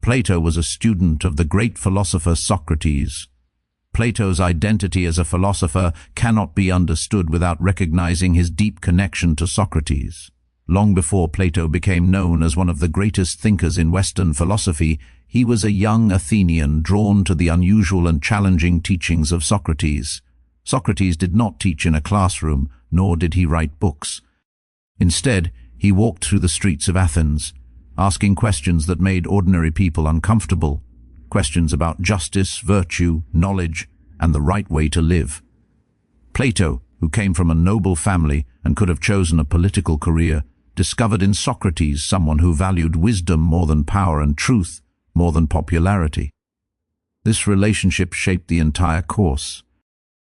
Plato was a student of the great philosopher Socrates. Plato's identity as a philosopher cannot be understood without recognizing his deep connection to Socrates. Long before Plato became known as one of the greatest thinkers in Western philosophy, he was a young Athenian drawn to the unusual and challenging teachings of Socrates. Socrates did not teach in a classroom, nor did he write books. Instead, he walked through the streets of Athens, asking questions that made ordinary people uncomfortable, questions about justice, virtue, knowledge, and the right way to live. Plato, who came from a noble family and could have chosen a political career, discovered in Socrates someone who valued wisdom more than power and truth more than popularity. This relationship shaped the entire course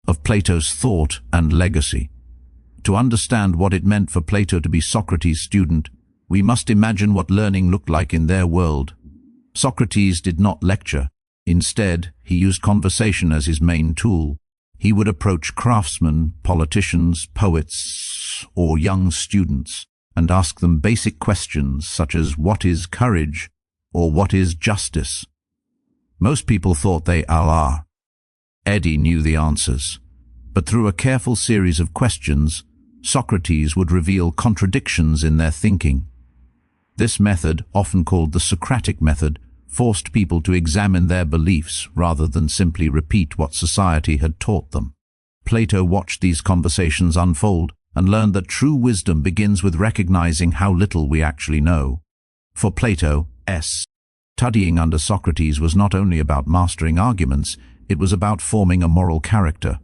of Plato's thought and legacy. To understand what it meant for Plato to be Socrates' student, we must imagine what learning looked like in their world. Socrates did not lecture. Instead, he used conversation as his main tool. He would approach craftsmen, politicians, poets, or young students and ask them basic questions such as what is courage or what is justice. Most people thought they are. Eddie knew the answers, but through a careful series of questions, Socrates would reveal contradictions in their thinking. This method, often called the Socratic method, forced people to examine their beliefs rather than simply repeat what society had taught them. Plato watched these conversations unfold and learned that true wisdom begins with recognizing how little we actually know. For Plato, studying under Socrates was not only about mastering arguments, it was about forming a moral character.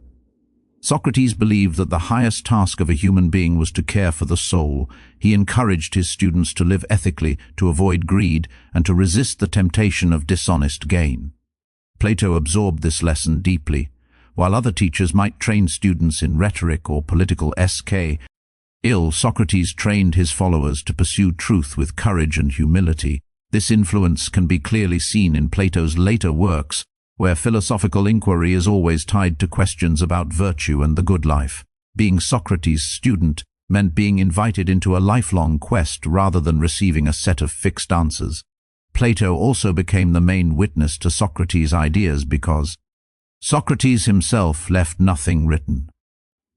Socrates believed that the highest task of a human being was to care for the soul. He encouraged his students to live ethically, to avoid greed, and to resist the temptation of dishonest gain. Plato absorbed this lesson deeply. While other teachers might train students in rhetoric or political skill, Socrates trained his followers to pursue truth with courage and humility. This influence can be clearly seen in Plato's later works, where philosophical inquiry is always tied to questions about virtue and the good life. Being Socrates' student meant being invited into a lifelong quest rather than receiving a set of fixed answers. Plato also became the main witness to Socrates' ideas because Socrates himself left nothing written.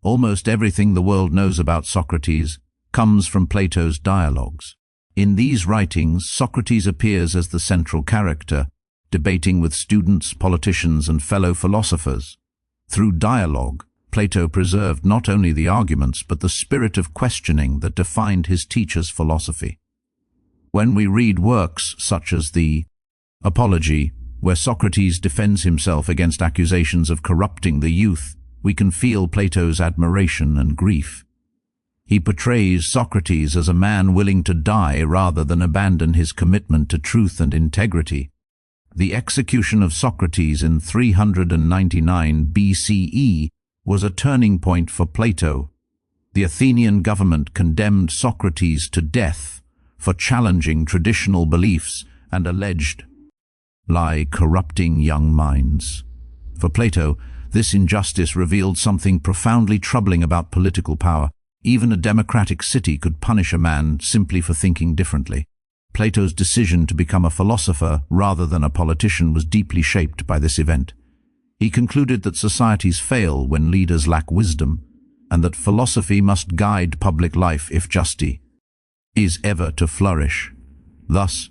Almost everything the world knows about Socrates comes from Plato's dialogues. In these writings, Socrates appears as the central character, debating with students, politicians, and fellow philosophers. Through dialogue, Plato preserved not only the arguments but the spirit of questioning that defined his teacher's philosophy. When we read works such as the Apology, where Socrates defends himself against accusations of corrupting the youth, we can feel Plato's admiration and grief. He portrays Socrates as a man willing to die rather than abandon his commitment to truth and integrity. The execution of Socrates in 399 BCE was a turning point for Plato. The Athenian government condemned Socrates to death for challenging traditional beliefs and alleged lie corrupting young minds. For Plato, this injustice revealed something profoundly troubling about political power. Even a democratic city could punish a man simply for thinking differently. Plato's decision to become a philosopher rather than a politician was deeply shaped by this event. He concluded that societies fail when leaders lack wisdom, and that philosophy must guide public life if justice is ever to flourish. Thus,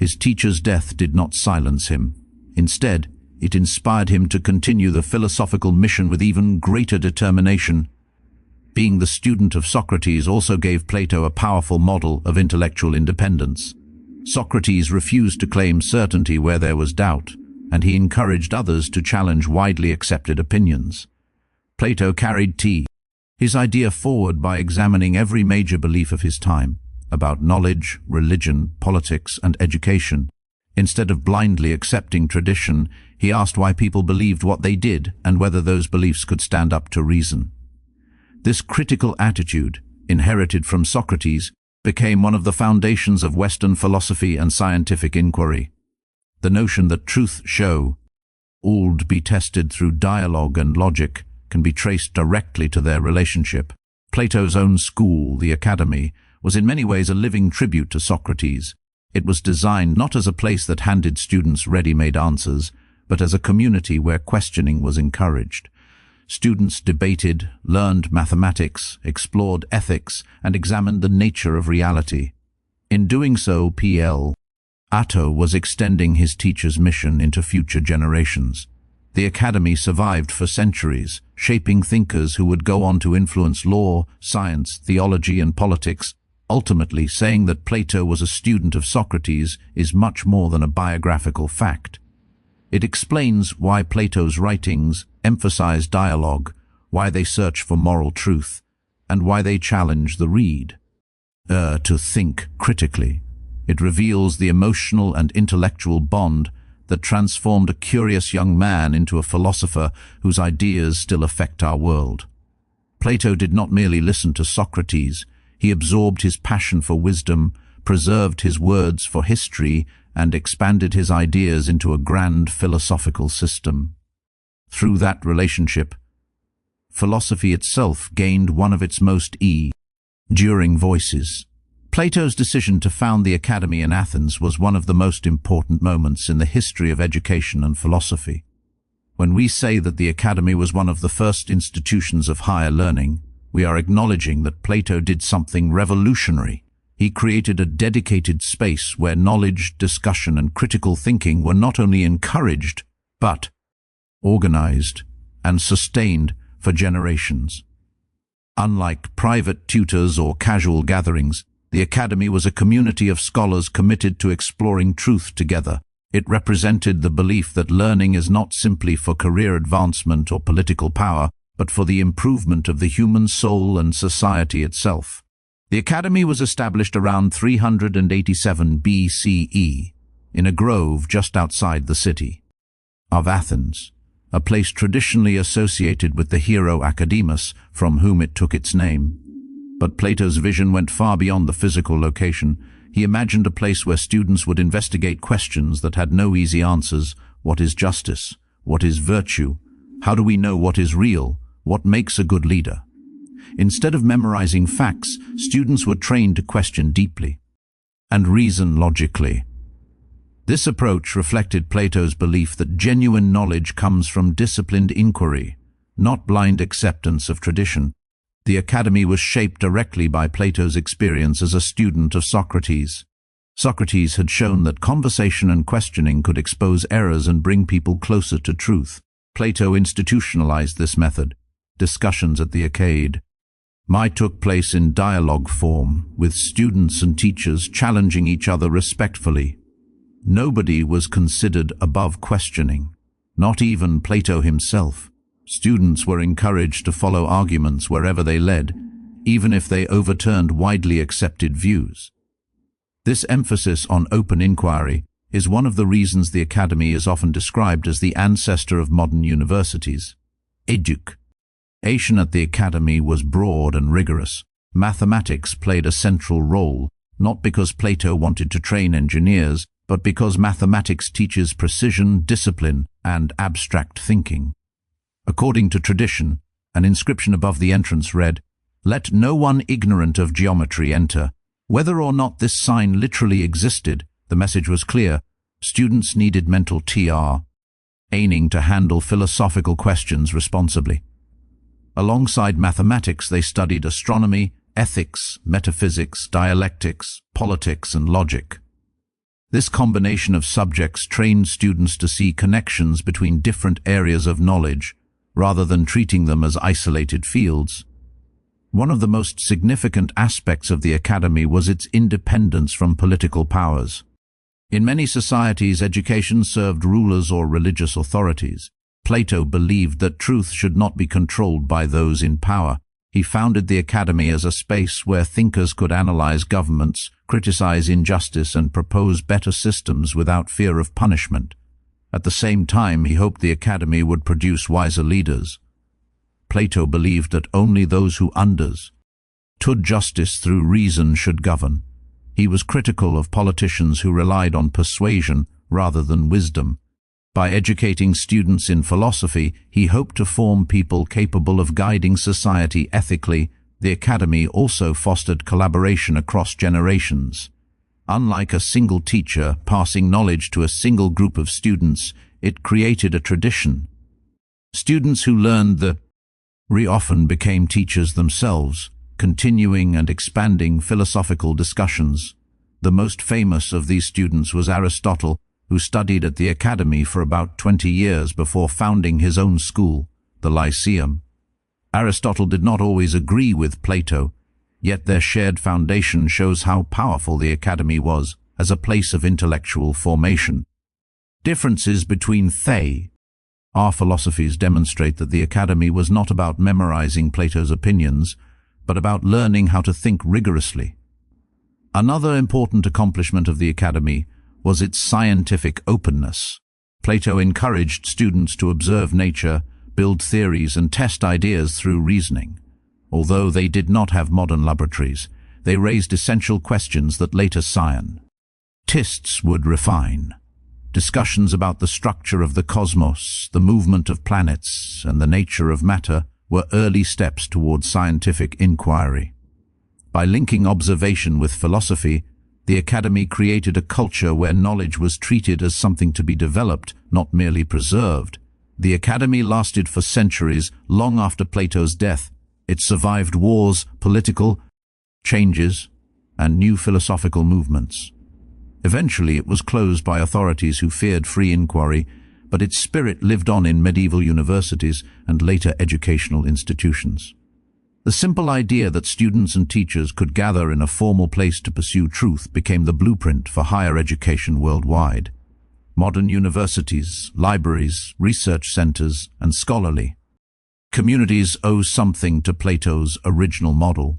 his teacher's death did not silence him. Instead, it inspired him to continue the philosophical mission with even greater determination. Being the student of Socrates also gave Plato a powerful model of intellectual independence. Socrates refused to claim certainty where there was doubt, and he encouraged others to challenge widely accepted opinions. Plato carried his idea forward by examining every major belief of his time about knowledge, religion, politics, and education. Instead of blindly accepting tradition, he asked why people believed what they did and whether those beliefs could stand up to reason. This critical attitude, inherited from Socrates, became one of the foundations of Western philosophy and scientific inquiry. The notion that truth should be tested through dialogue and logic can be traced directly to their relationship. Plato's own school, the Academy, was in many ways a living tribute to Socrates. It was designed not as a place that handed students ready-made answers, but as a community where questioning was encouraged. Students debated, learned mathematics, explored ethics, and examined the nature of reality. In doing so, Plato was extending his teacher's mission into future generations. The academy survived for centuries, shaping thinkers who would go on to influence law, science, theology, and politics. Ultimately, saying that Plato was a student of Socrates is much more than a biographical fact. It explains why Plato's writings emphasize dialogue, why they search for moral truth, and why they challenge the reader to think critically. It reveals the emotional and intellectual bond that transformed a curious young man into a philosopher whose ideas still affect our world. Plato did not merely listen to Socrates, he absorbed his passion for wisdom, preserved his words for history, and expanded his ideas into a grand philosophical system. Through that relationship, philosophy itself gained one of its most enduring voices. Plato's decision to found the academy in Athens was one of the most important moments in the history of education and philosophy. When we say that the academy was one of the first institutions of higher learning, we are acknowledging that Plato did something revolutionary. He created a dedicated space where knowledge, discussion, and critical thinking were not only encouraged, but organized and sustained for generations. Unlike private tutors or casual gatherings, the academy was a community of scholars committed to exploring truth together. It represented the belief that learning is not simply for career advancement or political power, but for the improvement of the human soul and society itself. The academy was established around 387 BCE in a grove just outside the city of Athens, a place traditionally associated with the hero Academus, from whom it took its name. But Plato's vision went far beyond the physical location. He imagined a place where students would investigate questions that had no easy answers. What is justice? What is virtue? How do we know what is real? What makes a good leader? Instead of memorizing facts, students were trained to question deeply and reason logically. This approach reflected Plato's belief that genuine knowledge comes from disciplined inquiry, not blind acceptance of tradition. The academy was shaped directly by Plato's experience as a student of Socrates. Socrates had shown that conversation and questioning could expose errors and bring people closer to truth. Plato institutionalized this method. Discussions at the Academy took place in dialogue form, with students and teachers challenging each other respectfully. Nobody was considered above questioning, not even Plato himself. Students were encouraged to follow arguments wherever they led, even if they overturned widely accepted views. This emphasis on open inquiry is one of the reasons the academy is often described as the ancestor of modern universities. Education at the academy was broad and rigorous. Mathematics played a central role, not because Plato wanted to train engineers, but because mathematics teaches precision, discipline, and abstract thinking. According to tradition, an inscription above the entrance read, "Let no one ignorant of geometry enter." Whether or not this sign literally existed, the message was clear. Students needed mental training to handle philosophical questions responsibly. Alongside mathematics, they studied astronomy, ethics, metaphysics, dialectics, politics, and logic. This combination of subjects trained students to see connections between different areas of knowledge, rather than treating them as isolated fields. One of the most significant aspects of the academy was its independence from political powers. In many societies, education served rulers or religious authorities. Plato believed that truth should not be controlled by those in power. He founded the academy as a space where thinkers could analyze governments, criticize injustice, and propose better systems without fear of punishment. At the same time, he hoped the academy would produce wiser leaders. Plato believed that only those who understood justice through reason should govern. He was critical of politicians who relied on persuasion rather than wisdom. By educating students in philosophy, he hoped to form people capable of guiding society ethically. The academy also fostered collaboration across generations. Unlike a single teacher passing knowledge to a single group of students, it created a tradition. Students who learned the often became teachers themselves, continuing and expanding philosophical discussions. The most famous of these students was Aristotle, who studied at the Academy for about 20 years before founding his own school, the Lyceum. Aristotle did not always agree with Plato, yet their shared foundation shows how powerful the Academy was as a place of intellectual formation. Differences between our philosophies demonstrate that the Academy was not about memorizing Plato's opinions, but about learning how to think rigorously. Another important accomplishment of the Academy was its scientific openness. Plato encouraged students to observe nature, build theories, and test ideas through reasoning. Although they did not have modern laboratories, they raised essential questions that later scientists would refine. Discussions about the structure of the cosmos, the movement of planets, and the nature of matter were early steps toward scientific inquiry. By linking observation with philosophy, the Academy created a culture where knowledge was treated as something to be developed, not merely preserved. The Academy lasted for centuries, long after Plato's death. It survived wars, political changes, and new philosophical movements. Eventually it was closed by authorities who feared free inquiry, but its spirit lived on in medieval universities and later educational institutions. The simple idea that students and teachers could gather in a formal place to pursue truth became the blueprint for higher education worldwide. Modern universities, libraries, research centers, and scholarly communities owe something to Plato's original model.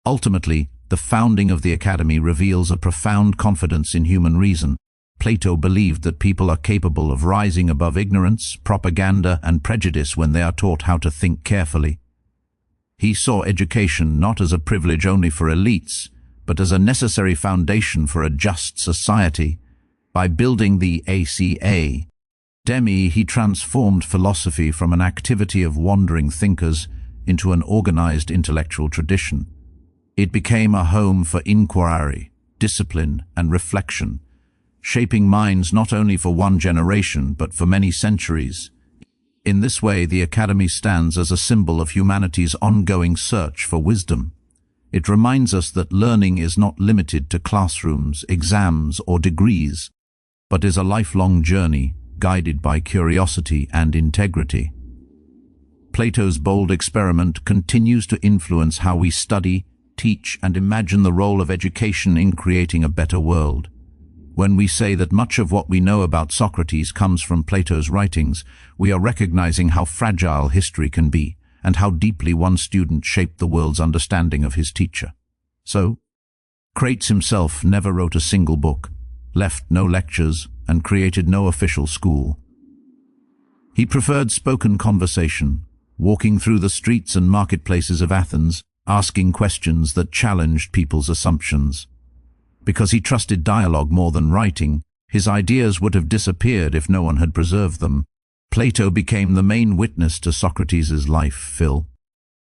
Ultimately, the founding of the Academy reveals a profound confidence in human reason. Plato believed that people are capable of rising above ignorance, propaganda, and prejudice when they are taught how to think carefully. He saw education not as a privilege only for elites, but as a necessary foundation for a just society. By building the Academy, he transformed philosophy from an activity of wandering thinkers into an organized intellectual tradition. It became a home for inquiry, discipline, and reflection, shaping minds not only for one generation but for many centuries. In this way, the Academy stands as a symbol of humanity's ongoing search for wisdom. It reminds us that learning is not limited to classrooms, exams, or degrees, but is a lifelong journey guided by curiosity and integrity. Plato's bold experiment continues to influence how we study, teach, and imagine the role of education in creating a better world. When we say that much of what we know about Socrates comes from Plato's writings, we are recognizing how fragile history can be and how deeply one student shaped the world's understanding of his teacher. So, Socrates himself never wrote a single book, left no lectures, and created no official school. He preferred spoken conversation, walking through the streets and marketplaces of Athens, asking questions that challenged people's assumptions. Because he trusted dialogue more than writing, his ideas would have disappeared if no one had preserved them. Plato became the main witness to Socrates' life,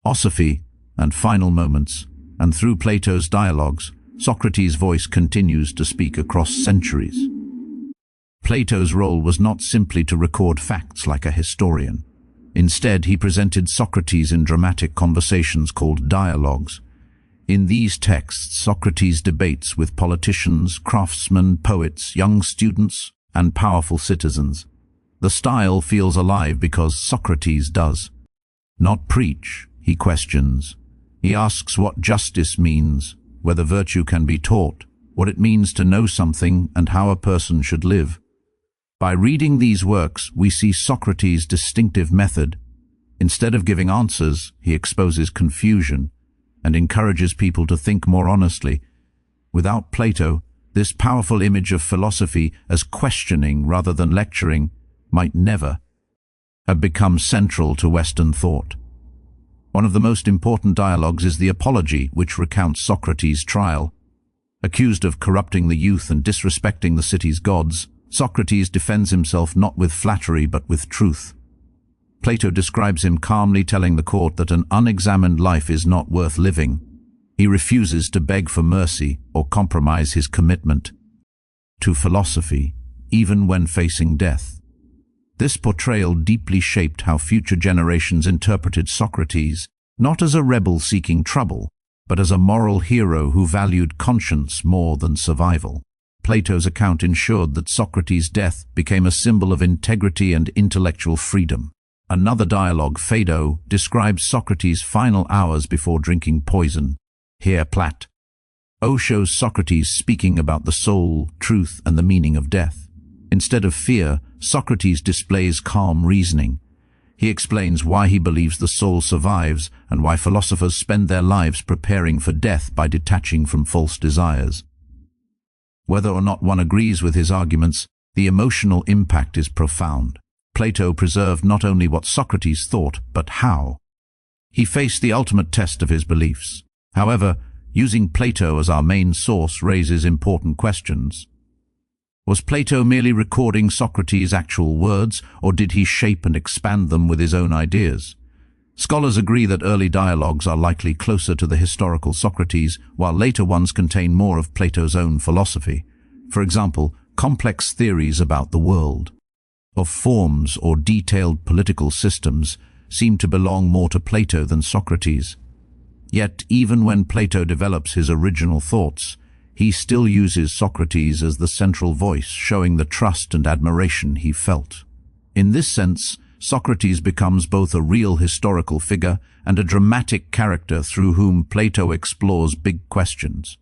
philosophy, and final moments, and through Plato's dialogues, Socrates' voice continues to speak across centuries. Plato's role was not simply to record facts like a historian. Instead, he presented Socrates in dramatic conversations called dialogues. In these texts, Socrates debates with politicians, craftsmen, poets, young students, and powerful citizens. The style feels alive because Socrates does not preach, he questions. He asks what justice means, whether virtue can be taught, what it means to know something, and how a person should live. By reading these works, we see Socrates' distinctive method. Instead of giving answers, he exposes confusion and encourages people to think more honestly. Without Plato, this powerful image of philosophy as questioning rather than lecturing might never have become central to Western thought. One of the most important dialogues is the Apology, which recounts Socrates' trial. Accused of corrupting the youth and disrespecting the city's gods, Socrates defends himself not with flattery but with truth. Plato describes him calmly telling the court that an unexamined life is not worth living. He refuses to beg for mercy or compromise his commitment to philosophy, even when facing death. This portrayal deeply shaped how future generations interpreted Socrates, not as a rebel seeking trouble, but as a moral hero who valued conscience more than survival. Plato's account ensured that Socrates' death became a symbol of integrity and intellectual freedom. Another dialogue, Phaedo, describes Socrates' final hours before drinking poison. Here Plato shows Socrates speaking about the soul, truth, and the meaning of death. Instead of fear, Socrates displays calm reasoning. He explains why he believes the soul survives and why philosophers spend their lives preparing for death by detaching from false desires. Whether or not one agrees with his arguments, the emotional impact is profound. Plato preserved not only what Socrates thought, but how. He faced the ultimate test of his beliefs. However, using Plato as our main source raises important questions. Was Plato merely recording Socrates' actual words, or did he shape and expand them with his own ideas? Scholars agree that early dialogues are likely closer to the historical Socrates, while later ones contain more of Plato's own philosophy. For example, complex theories about the world, of forms or detailed political systems seem to belong more to Plato than Socrates. Yet, even when Plato develops his original thoughts, he still uses Socrates as the central voice, showing the trust and admiration he felt. In this sense, Socrates becomes both a real historical figure and a dramatic character through whom Plato explores big questions.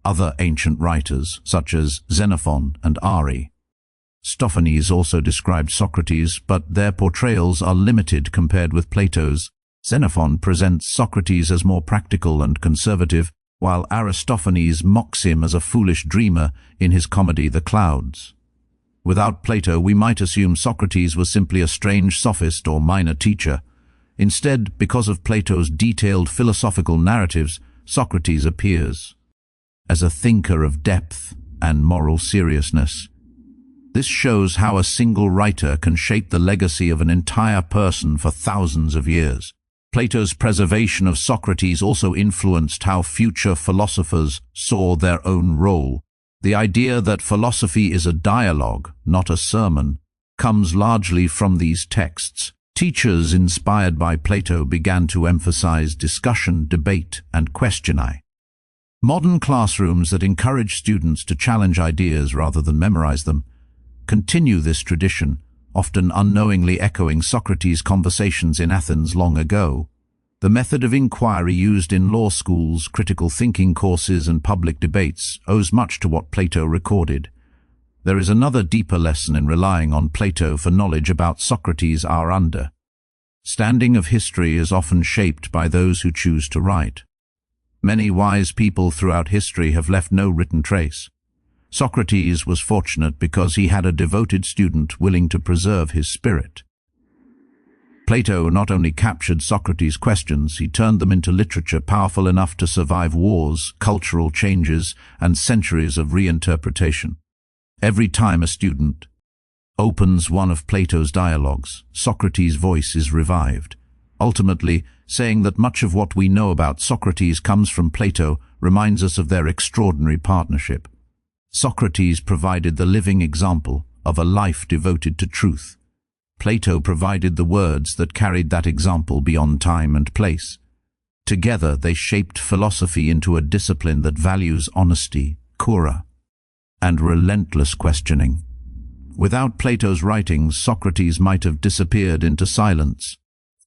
Other ancient writers, such as Xenophon and Aristophanes, also described Socrates, but their portrayals are limited compared with Plato's. Xenophon presents Socrates as more practical and conservative, while Aristophanes mocks him as a foolish dreamer in his comedy The Clouds. Without Plato, we might assume Socrates was simply a strange sophist or minor teacher. Instead, because of Plato's detailed philosophical narratives, Socrates appears as a thinker of depth and moral seriousness. This shows how a single writer can shape the legacy of an entire person for thousands of years. Plato's preservation of Socrates also influenced how future philosophers saw their own role. The idea that philosophy is a dialogue, not a sermon, comes largely from these texts. Teachers inspired by Plato began to emphasize discussion, debate, and questioning. Modern classrooms that encourage students to challenge ideas rather than memorize them continue this tradition, often unknowingly echoing Socrates' conversations in Athens long ago. The method of inquiry used in law schools, critical thinking courses, and public debates owes much to what Plato recorded. There is another deeper lesson in relying on Plato for knowledge about Socrates. Our understanding of history is often shaped by those who choose to write. Many wise people throughout history have left no written trace. Socrates was fortunate because he had a devoted student willing to preserve his spirit. Plato not only captured Socrates' questions, he turned them into literature powerful enough to survive wars, cultural changes, and centuries of reinterpretation. Every time a student opens one of Plato's dialogues, Socrates' voice is revived. Ultimately, saying that much of what we know about Socrates comes from Plato reminds us of their extraordinary partnership. Socrates provided the living example of a life devoted to truth. Plato provided the words that carried that example beyond time and place. Together they shaped philosophy into a discipline that values honesty, cura, and relentless questioning. Without Plato's writings, Socrates might have disappeared into silence.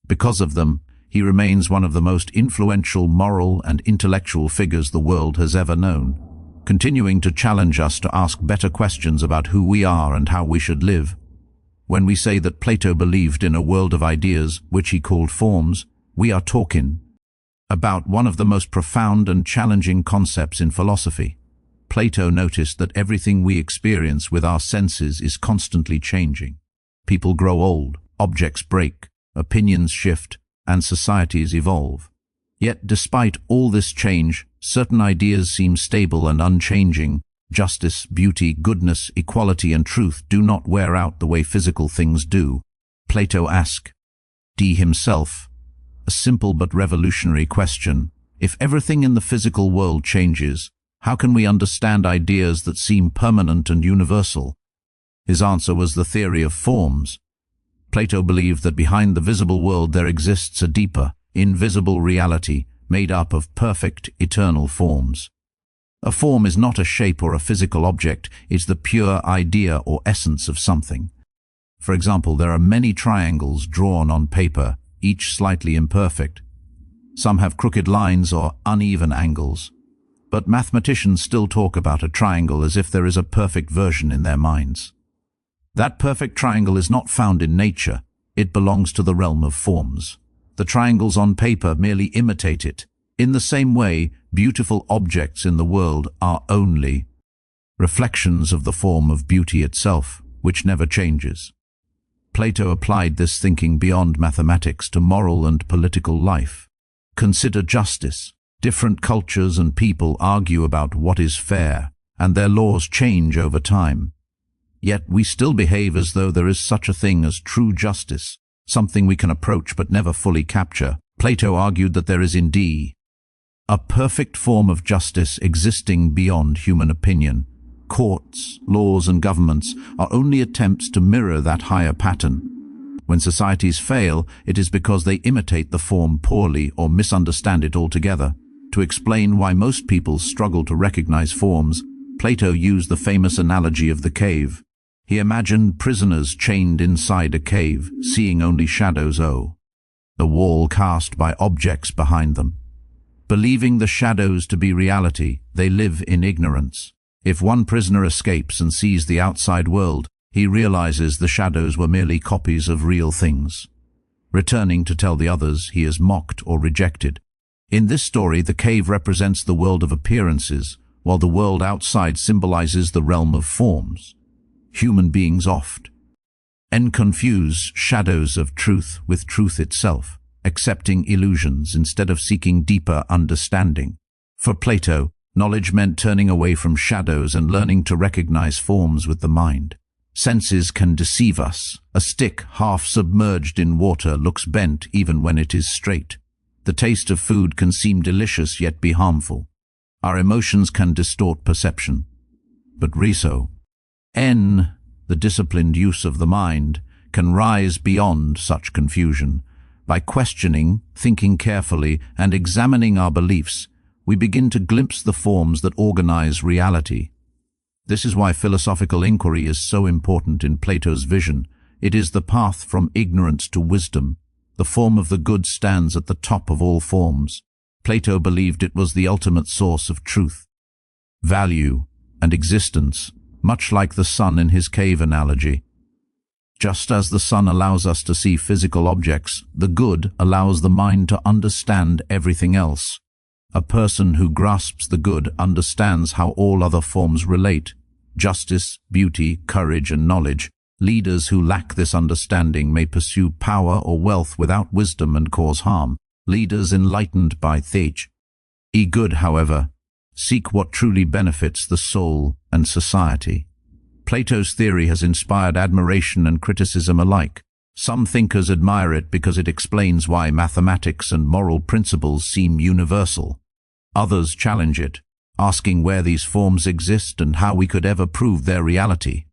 Because of them, he remains one of the most influential moral and intellectual figures the world has ever known, continuing to challenge us to ask better questions about who we are and how we should live. When we say that Plato believed in a world of ideas, which he called forms, we are talking about one of the most profound and challenging concepts in philosophy. Plato noticed that everything we experience with our senses is constantly changing. People grow old, objects break, opinions shift, and societies evolve. Yet despite all this change, certain ideas seem stable and unchanging. Justice, beauty, goodness, equality, and truth do not wear out the way physical things do. Plato asked himself a simple but revolutionary question: If everything in the physical world changes, how can we understand ideas that seem permanent and universal? His answer was the theory of forms. Plato believed that behind the visible world there exists a deeper, invisible reality made up of perfect, eternal forms. A form is not a shape or a physical object, it's the pure idea or essence of something. For example, there are many triangles drawn on paper, each slightly imperfect. Some have crooked lines or uneven angles. But mathematicians still talk about a triangle as if there is a perfect version in their minds. That perfect triangle is not found in nature, it belongs to the realm of forms. The triangles on paper merely imitate it. In the same way, beautiful objects in the world are only reflections of the form of beauty itself, which never changes. Plato applied this thinking beyond mathematics to moral and political life. Consider justice. Different cultures and people argue about what is fair, and their laws change over time. Yet we still behave as though there is such a thing as true justice, something we can approach but never fully capture. Plato argued that there is indeed a perfect form of justice existing beyond human opinion. Courts, laws, and governments are only attempts to mirror that higher pattern. When societies fail, it is because they imitate the form poorly or misunderstand it altogether. To explain why most people struggle to recognize forms, Plato used the famous analogy of the cave. He imagined prisoners chained inside a cave, seeing only shadows, the wall cast by objects behind them. Believing the shadows to be reality, they live in ignorance. If one prisoner escapes and sees the outside world, he realizes the shadows were merely copies of real things. Returning to tell the others, he is mocked or rejected. In this story, the cave represents the world of appearances, while the world outside symbolizes the realm of forms. Human beings oft confuse shadows of truth with truth itself, accepting illusions instead of seeking deeper understanding. For Plato, knowledge meant turning away from shadows and learning to recognize forms with the mind. Senses can deceive us. A stick half submerged in water looks bent even when it is straight. The taste of food can seem delicious yet be harmful. Our emotions can distort perception. But the disciplined use of the mind, can rise beyond such confusion. By questioning, thinking carefully, and examining our beliefs, we begin to glimpse the forms that organize reality. This is why philosophical inquiry is so important in Plato's vision. It is the path from ignorance to wisdom. The form of the good stands at the top of all forms. Plato believed it was the ultimate source of truth, value, and existence, much like the sun in his cave analogy. Just as the sun allows us to see physical objects, the good allows the mind to understand everything else. A person who grasps the good understands how all other forms relate: justice, beauty, courage, and knowledge. Leaders who lack this understanding may pursue power or wealth without wisdom and cause harm. Leaders enlightened by good, however, seek what truly benefits the soul and society. Plato's theory has inspired admiration and criticism alike. Some thinkers admire it because it explains why mathematics and moral principles seem universal. Others challenge it, asking where these forms exist and how we could ever prove their reality.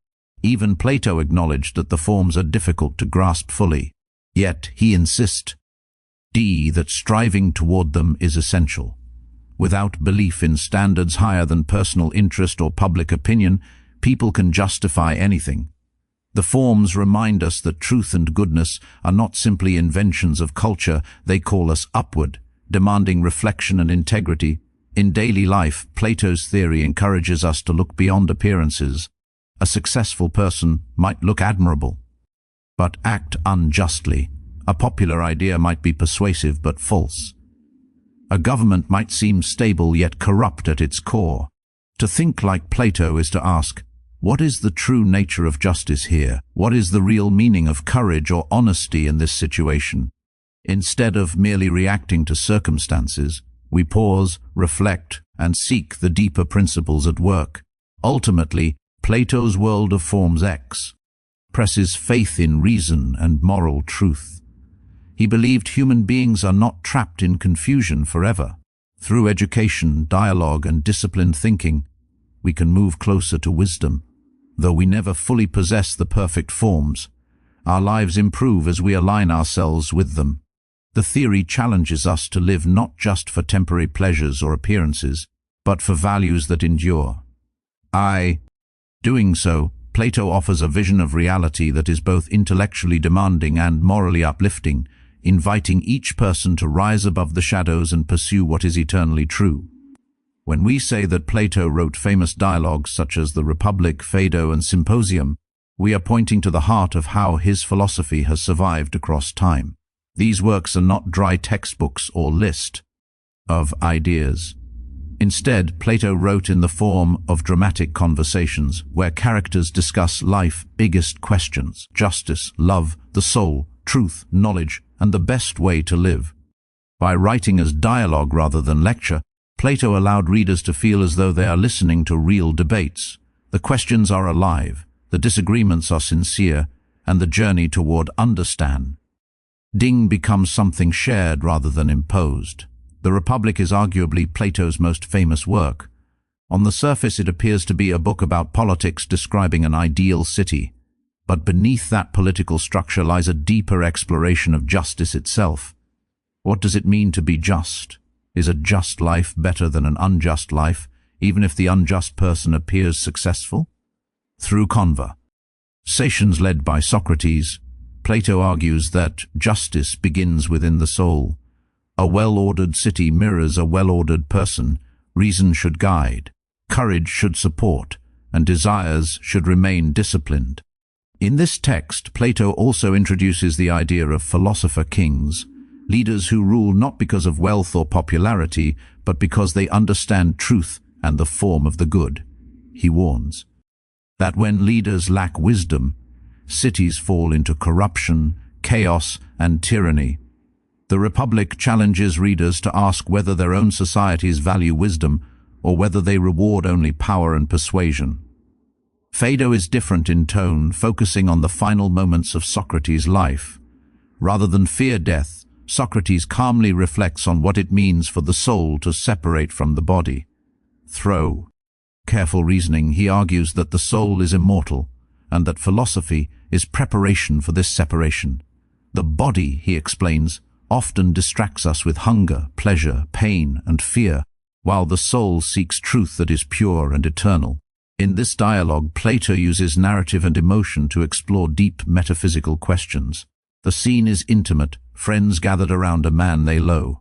Even Plato acknowledged that the forms are difficult to grasp fully. Yet he insists that striving toward them is essential. Without belief in standards higher than personal interest or public opinion, people can justify anything. The forms remind us that truth and goodness are not simply inventions of culture, they call us upward, demanding reflection and integrity. In daily life, Plato's theory encourages us to look beyond appearances. A successful person might look admirable, but act unjustly. A popular idea might be persuasive but false. A government might seem stable yet corrupt at its core. To think like Plato is to ask, what is the true nature of justice here? What is the real meaning of courage or honesty in this situation? Instead of merely reacting to circumstances, we pause, reflect, and seek the deeper principles at work. Ultimately, Plato's world of forms presses faith in reason and moral truth. He believed human beings are not trapped in confusion forever. Through education, dialogue, and disciplined thinking, we can move closer to wisdom. Though we never fully possess the perfect forms, our lives improve as we align ourselves with them. The theory challenges us to live not just for temporary pleasures or appearances, but for values that endure. Doing so, Plato offers a vision of reality that is both intellectually demanding and morally uplifting, inviting each person to rise above the shadows and pursue what is eternally true. When we say that Plato wrote famous dialogues such as the Republic, Phaedo, and Symposium, we are pointing to the heart of how his philosophy has survived across time. These works are not dry textbooks or list of ideas. Instead, Plato wrote in the form of dramatic conversations where characters discuss life's biggest questions: justice, love, the soul, truth, knowledge, and the best way to live. By writing as dialogue rather than lecture, Plato allowed readers to feel as though they are listening to real debates. The questions are alive, the disagreements are sincere, and the journey toward understanding becomes something shared rather than imposed. The Republic is arguably Plato's most famous work. On the surface, it appears to be a book about politics describing an ideal city, but beneath that political structure lies a deeper exploration of justice itself. What does it mean to be just? Is a just life better than an unjust life, even if the unjust person appears successful? Through conversations led by Socrates, Plato argues that justice begins within the soul. A well-ordered city mirrors a well-ordered person. Reason should guide, courage should support, and desires should remain disciplined. In this text, Plato also introduces the idea of philosopher kings, leaders who rule not because of wealth or popularity, but because they understand truth and the form of the good. He warns that when leaders lack wisdom, cities fall into corruption, chaos, and tyranny. The Republic challenges readers to ask whether their own societies value wisdom or whether they reward only power and persuasion. Phaedo is different in tone, focusing on the final moments of Socrates' life. Rather than fear death, Socrates calmly reflects on what it means for the soul to separate from the body. Through careful reasoning, he argues that the soul is immortal, and that philosophy is preparation for this separation. The body, he explains, often distracts us with hunger, pleasure, pain, and fear, while the soul seeks truth that is pure and eternal. In this dialogue, Plato uses narrative and emotion to explore deep metaphysical questions. The scene is intimate, friends gathered around a man they loathe,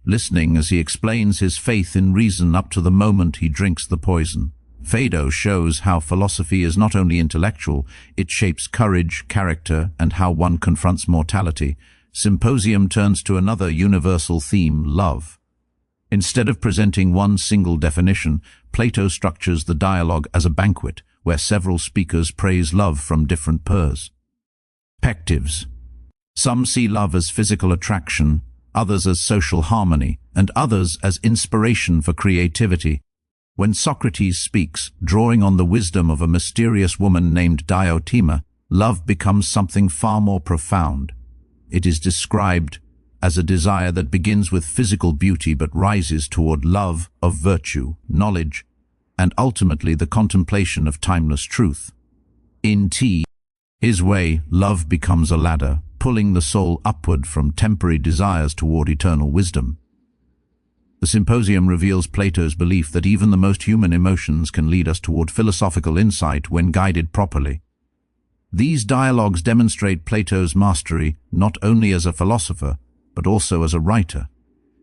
listening as he explains his faith in reason up to the moment he drinks the poison. Phaedo shows how philosophy is not only intellectual, it shapes courage, character, and how one confronts mortality. Symposium turns to another universal theme: love. Instead of presenting one single definition, Plato structures the dialogue as a banquet, where several speakers praise love from different perspectives. Some see love as physical attraction, others as social harmony, and others as inspiration for creativity. When Socrates speaks, drawing on the wisdom of a mysterious woman named Diotima, love becomes something far more profound. It is described as a desire that begins with physical beauty but rises toward love of virtue, knowledge, and ultimately the contemplation of timeless truth. In his way, love becomes a ladder, pulling the soul upward from temporary desires toward eternal wisdom. The Symposium reveals Plato's belief that even the most human emotions can lead us toward philosophical insight when guided properly. These dialogues demonstrate Plato's mastery not only as a philosopher, but also as a writer.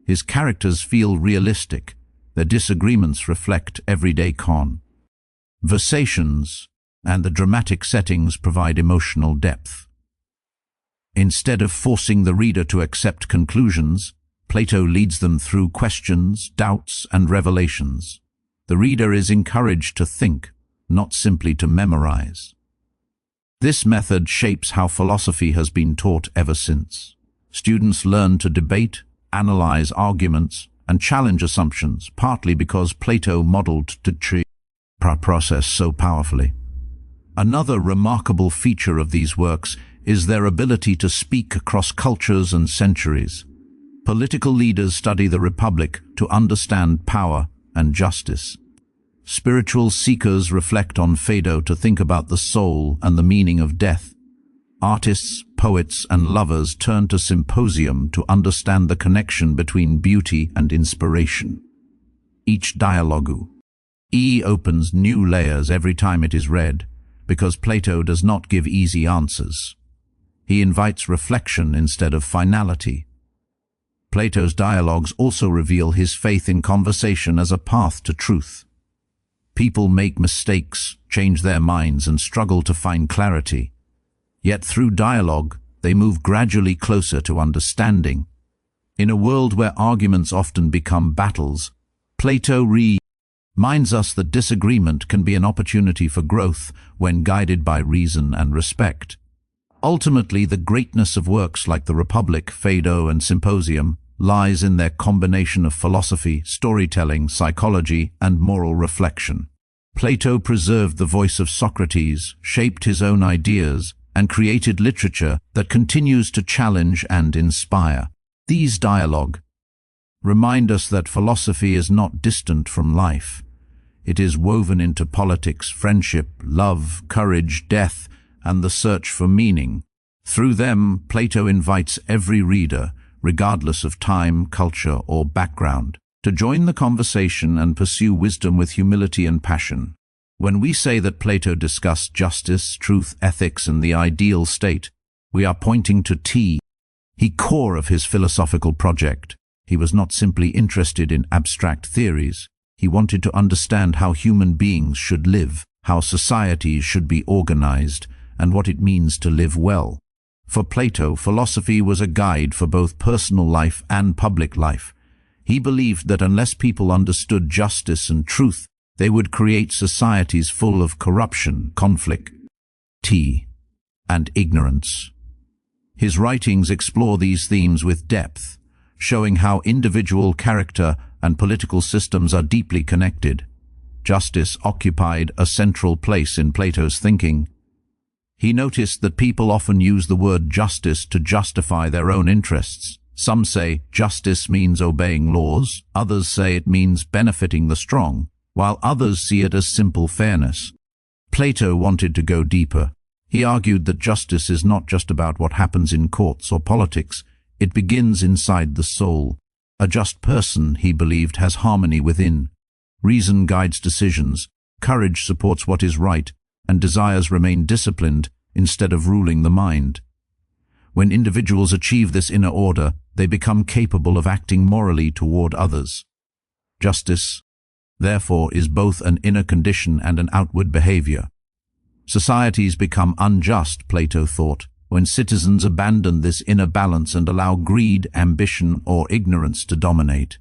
His characters feel realistic, their disagreements reflect everyday conversations, and the dramatic settings provide emotional depth. Instead of forcing the reader to accept conclusions, Plato leads them through questions, doubts, and revelations. The reader is encouraged to think, not simply to memorize. This method shapes how philosophy has been taught ever since. Students learn to debate, analyze arguments, and challenge assumptions, partly because Plato modeled the process so powerfully. Another remarkable feature of these works is their ability to speak across cultures and centuries. Political leaders study the Republic to understand power and justice. Spiritual seekers reflect on Phaedo to think about the soul and the meaning of death. Artists, poets, and lovers turn to Symposium to understand the connection between beauty and inspiration. Each dialogue opens new layers every time it is read, because Plato does not give easy answers. He invites reflection instead of finality. Plato's dialogues also reveal his faith in conversation as a path to truth. People make mistakes, change their minds, and struggle to find clarity. Yet through dialogue, they move gradually closer to understanding. In a world where arguments often become battles, Plato reminds us that disagreement can be an opportunity for growth when guided by reason and respect. Ultimately, the greatness of works like the Republic, Phaedo, and Symposium lies in their combination of philosophy, storytelling, psychology, and moral reflection. Plato preserved the voice of Socrates, shaped his own ideas, and created literature that continues to challenge and inspire. These dialogues remind us that philosophy is not distant from life. It is woven into politics, friendship, love, courage, death, and the search for meaning. Through them, Plato invites every reader, regardless of time, culture, or background, to join the conversation and pursue wisdom with humility and passion. When we say that Plato discussed justice, truth, ethics, and the ideal state, we are pointing to the core of his philosophical project. He was not simply interested in abstract theories. He wanted to understand how human beings should live, how societies should be organized, and what it means to live well. For Plato, philosophy was a guide for both personal life and public life. He believed that unless people understood justice and truth, they would create societies full of corruption, conflict, and ignorance. His writings explore these themes with depth, showing how individual character and political systems are deeply connected. Justice occupied a central place in Plato's thinking. He noticed that people often use the word justice to justify their own interests. Some say justice means obeying laws, others say it means benefiting the strong, while others see it as simple fairness. Plato wanted to go deeper. He argued that justice is not just about what happens in courts or politics. It begins inside the soul. A just person, he believed, has harmony within. Reason guides decisions, courage supports what is right, and desires remain disciplined instead of ruling the mind. When individuals achieve this inner order, they become capable of acting morally toward others. Justice, therefore, is both an inner condition and an outward behavior. Societies become unjust, Plato thought, when citizens abandon this inner balance and allow greed, ambition, or ignorance to dominate.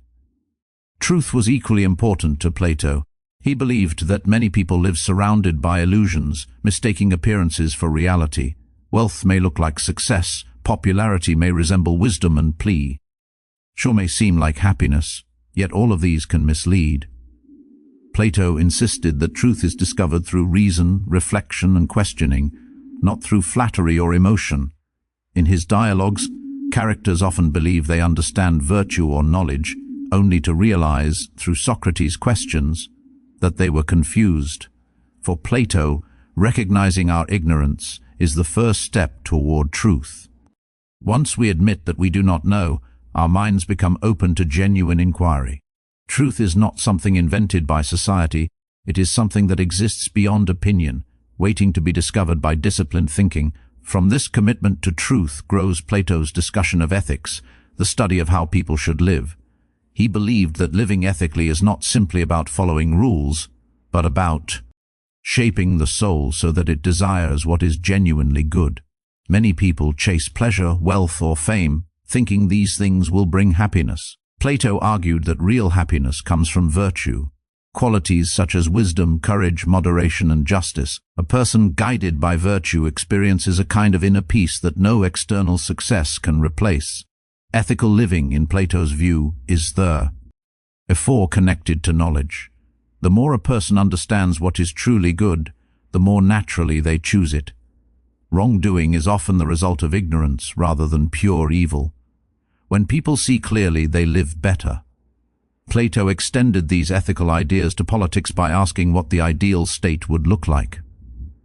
Truth was equally important to Plato. He believed that many people live surrounded by illusions, mistaking appearances for reality. Wealth may look like success, popularity may resemble wisdom and plea. Sure may seem like happiness, yet all of these can mislead. Plato insisted that truth is discovered through reason, reflection, and questioning, not through flattery or emotion. In his dialogues, characters often believe they understand virtue or knowledge, only to realize, through Socrates' questions, that they were confused. For Plato, recognizing our ignorance is the first step toward truth. Once we admit that we do not know, our minds become open to genuine inquiry. Truth is not something invented by society, it is something that exists beyond opinion, waiting to be discovered by disciplined thinking. From this commitment to truth grows Plato's discussion of ethics, the study of how people should live. He believed that living ethically is not simply about following rules, but about shaping the soul so that it desires what is genuinely good. Many people chase pleasure, wealth, or fame, thinking these things will bring happiness. Plato argued that real happiness comes from virtue, qualities such as wisdom, courage, moderation, and justice. A person guided by virtue experiences a kind of inner peace that no external success can replace. Ethical living, in Plato's view, is the effort connected to knowledge. The more a person understands what is truly good, the more naturally they choose it. Wrongdoing is often the result of ignorance rather than pure evil. When people see clearly, they live better. Plato extended these ethical ideas to politics by asking what the ideal state would look like.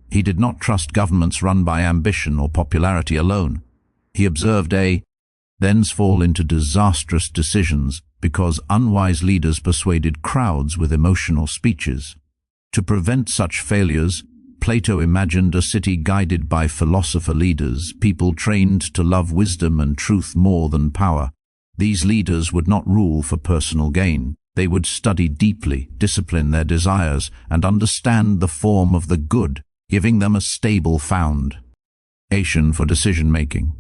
He did not trust governments run by ambition or popularity alone. He observed thens fall into disastrous decisions because unwise leaders persuaded crowds with emotional speeches. To prevent such failures, Plato imagined a city guided by philosopher leaders, people trained to love wisdom and truth more than power. These leaders would not rule for personal gain. They would study deeply, discipline their desires, and understand the form of the good, giving them a stable foundation for decision-making.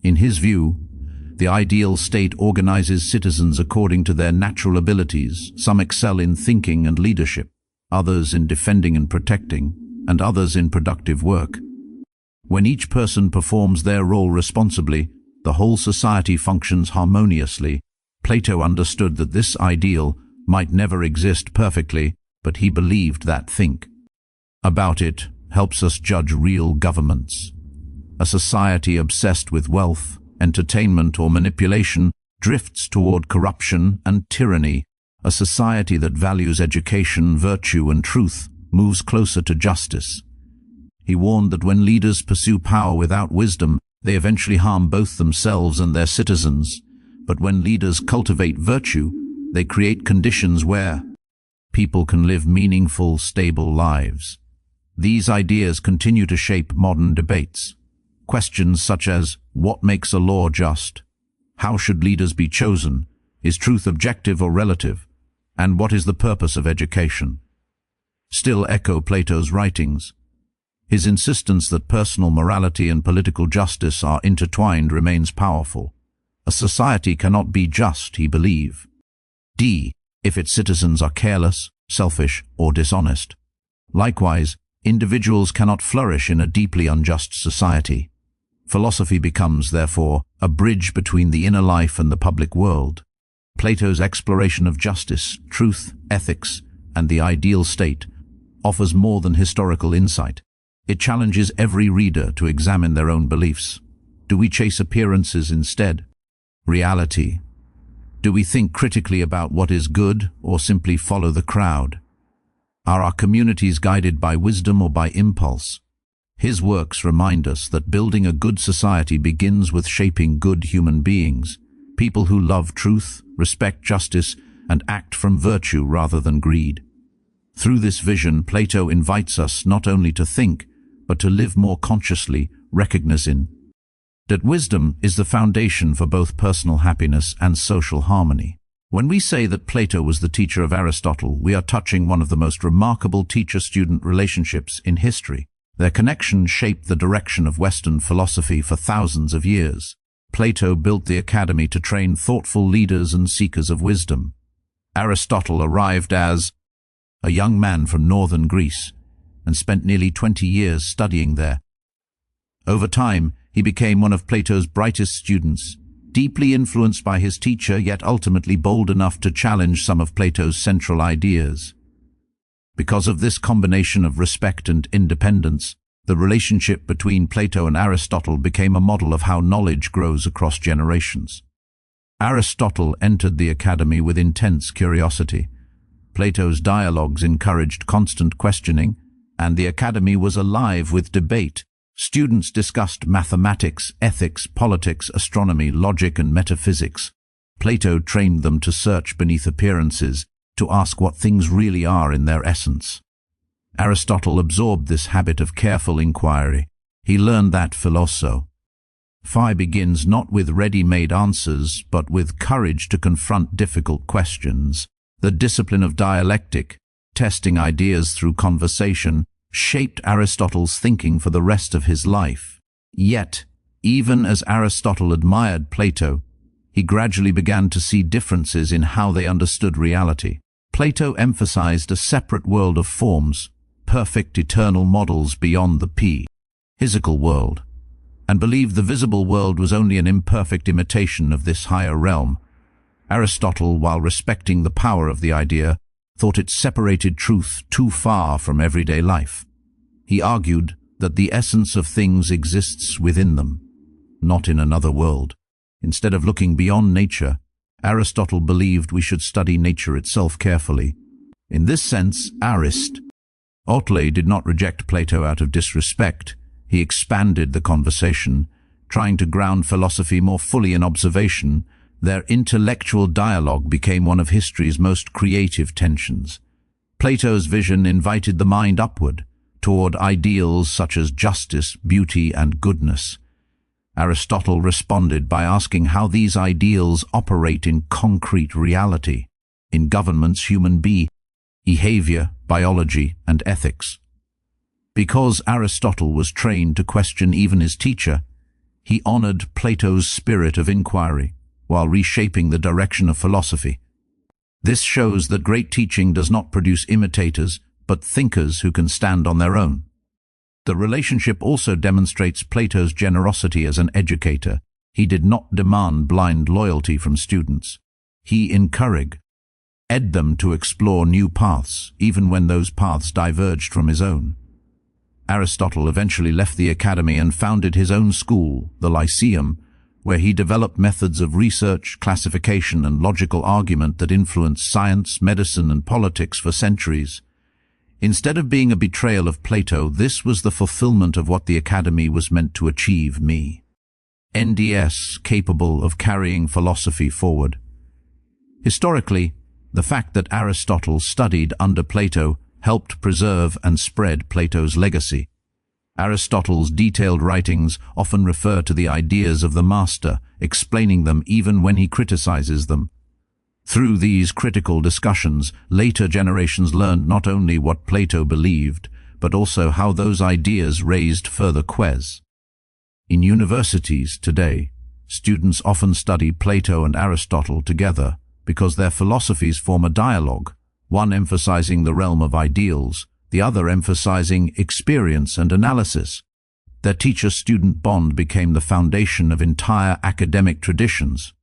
In his view, the ideal state organizes citizens according to their natural abilities. Some excel in thinking and leadership, others in defending and protecting, and others in productive work. When each person performs their role responsibly, the whole society functions harmoniously. Plato understood that this ideal might never exist perfectly, but he believed that think about it helps us judge real governments. A society obsessed with wealth, entertainment, or manipulation drifts toward corruption and tyranny. A society that values education, virtue, and truth moves closer to justice. He warned that when leaders pursue power without wisdom, they eventually harm both themselves and their citizens. But when leaders cultivate virtue, they create conditions where people can live meaningful, stable lives. These ideas continue to shape modern debates. Questions such as, what makes a law just? How should leaders be chosen? Is truth objective or relative? And what is the purpose of education? Still echo Plato's writings. His insistence that personal morality and political justice are intertwined remains powerful. A society cannot be just, he believed, if its citizens are careless, selfish, or dishonest. Likewise, individuals cannot flourish in a deeply unjust society. Philosophy becomes, therefore, a bridge between the inner life and the public world. Plato's exploration of justice, truth, ethics, and the ideal state offers more than historical insight. It challenges every reader to examine their own beliefs. Do we chase appearances instead? Reality. Do we think critically about what is good or simply follow the crowd? Are our communities guided by wisdom or by impulse? His works remind us that building a good society begins with shaping good human beings, people who love truth, respect justice, and act from virtue rather than greed. Through this vision, Plato invites us not only to think, but to live more consciously, recognizing that wisdom is the foundation for both personal happiness and social harmony. When we say that Plato was the teacher of Aristotle, we are touching one of the most remarkable teacher-student relationships in history. Their connection shaped the direction of Western philosophy for thousands of years. Plato built the academy to train thoughtful leaders and seekers of wisdom. Aristotle arrived as a young man from northern Greece and spent nearly 20 years studying there. Over time, he became one of Plato's brightest students, deeply influenced by his teacher, yet ultimately bold enough to challenge some of Plato's central ideas. Because of this combination of respect and independence, the relationship between Plato and Aristotle became a model of how knowledge grows across generations. Aristotle entered the academy with intense curiosity. Plato's dialogues encouraged constant questioning, and the academy was alive with debate. Students discussed mathematics, ethics, politics, astronomy, logic, and metaphysics. Plato trained them to search beneath appearances, to ask what things really are in their essence. Aristotle absorbed this habit of careful inquiry. He learned that philosophy begins not with ready-made answers, but with courage to confront difficult questions. The discipline of dialectic, testing ideas through conversation, shaped Aristotle's thinking for the rest of his life. Yet, even as Aristotle admired Plato, he gradually began to see differences in how they understood reality. Plato emphasized a separate world of forms, perfect eternal models beyond the physical world, and believed the visible world was only an imperfect imitation of this higher realm. Aristotle, while respecting the power of the idea, thought it separated truth too far from everyday life. He argued that the essence of things exists within them, not in another world. Instead of looking beyond nature, Aristotle believed we should study nature itself carefully. In this sense, Aristotle did not reject Plato out of disrespect. He expanded the conversation, trying to ground philosophy more fully in observation. Their intellectual dialogue became one of history's most creative tensions. Plato's vision invited the mind upward, toward ideals such as justice, beauty, and goodness. Aristotle responded by asking how these ideals operate in concrete reality, in governments, human behavior, biology, and ethics. Because Aristotle was trained to question even his teacher, he honored Plato's spirit of inquiry while reshaping the direction of philosophy. This shows that great teaching does not produce imitators, but thinkers who can stand on their own. The relationship also demonstrates Plato's generosity as an educator. He did not demand blind loyalty from students. He encouraged them to explore new paths, even when those paths diverged from his own. Aristotle eventually left the academy and founded his own school, the Lyceum, where he developed methods of research, classification, and logical argument that influenced science, medicine, and politics for centuries. Instead of being a betrayal of Plato, this was the fulfillment of what the academy was meant to achieve, capable of carrying philosophy forward. Historically, the fact that Aristotle studied under Plato helped preserve and spread Plato's legacy. Aristotle's detailed writings often refer to the ideas of the master, explaining them even when he criticizes them. Through these critical discussions, later generations learned not only what Plato believed, but also how those ideas raised further questions. In universities today, students often study Plato and Aristotle together because their philosophies form a dialogue, one emphasizing the realm of ideals, the other emphasizing experience and analysis. Their teacher-student bond became the foundation of entire academic traditions.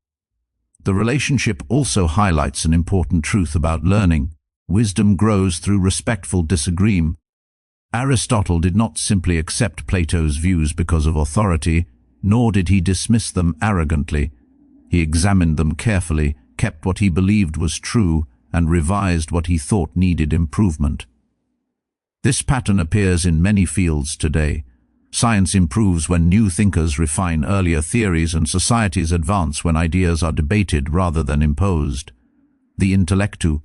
The relationship also highlights an important truth about learning. Wisdom grows through respectful disagreement. Aristotle did not simply accept Plato's views because of authority, nor did he dismiss them arrogantly. He examined them carefully, kept what he believed was true, and revised what he thought needed improvement. This pattern appears in many fields today. Science improves when new thinkers refine earlier theories, and societies advance when ideas are debated rather than imposed. The intellectual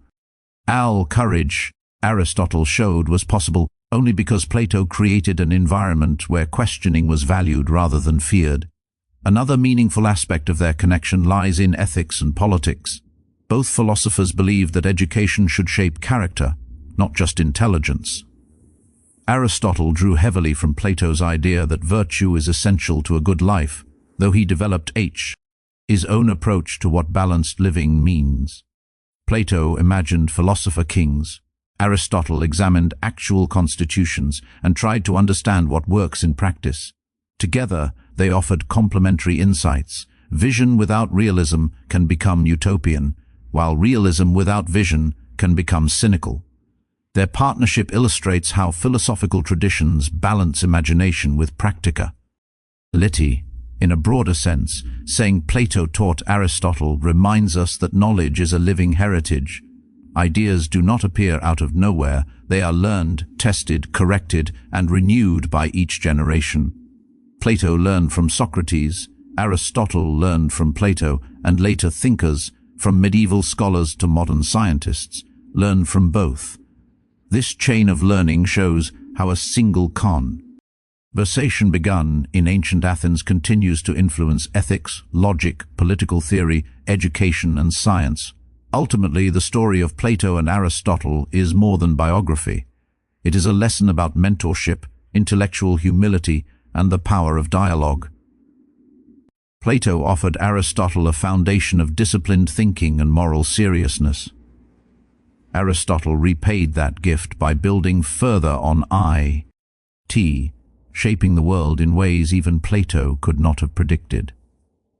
courage Aristotle showed was possible only because Plato created an environment where questioning was valued rather than feared. Another meaningful aspect of their connection lies in ethics and politics. Both philosophers believed that education should shape character, not just intelligence. Aristotle drew heavily from Plato's idea that virtue is essential to a good life, though he developed his own approach to what balanced living means. Plato imagined philosopher kings. Aristotle examined actual constitutions and tried to understand what works in practice. Together, they offered complementary insights. Vision without realism can become utopian, while realism without vision can become cynical. Their partnership illustrates how philosophical traditions balance imagination with practica. In a broader sense, saying Plato taught Aristotle reminds us that knowledge is a living heritage. Ideas do not appear out of nowhere. They are learned, tested, corrected, and renewed by each generation. Plato learned from Socrates, Aristotle learned from Plato, and later thinkers, from medieval scholars to modern scientists, learned from both. This chain of learning shows how a single conversation begun in ancient Athens continues to influence ethics, logic, political theory, education, and science. Ultimately, the story of Plato and Aristotle is more than biography. It is a lesson about mentorship, intellectual humility, and the power of dialogue. Plato offered Aristotle a foundation of disciplined thinking and moral seriousness. Aristotle repaid that gift by building further on shaping the world in ways even Plato could not have predicted.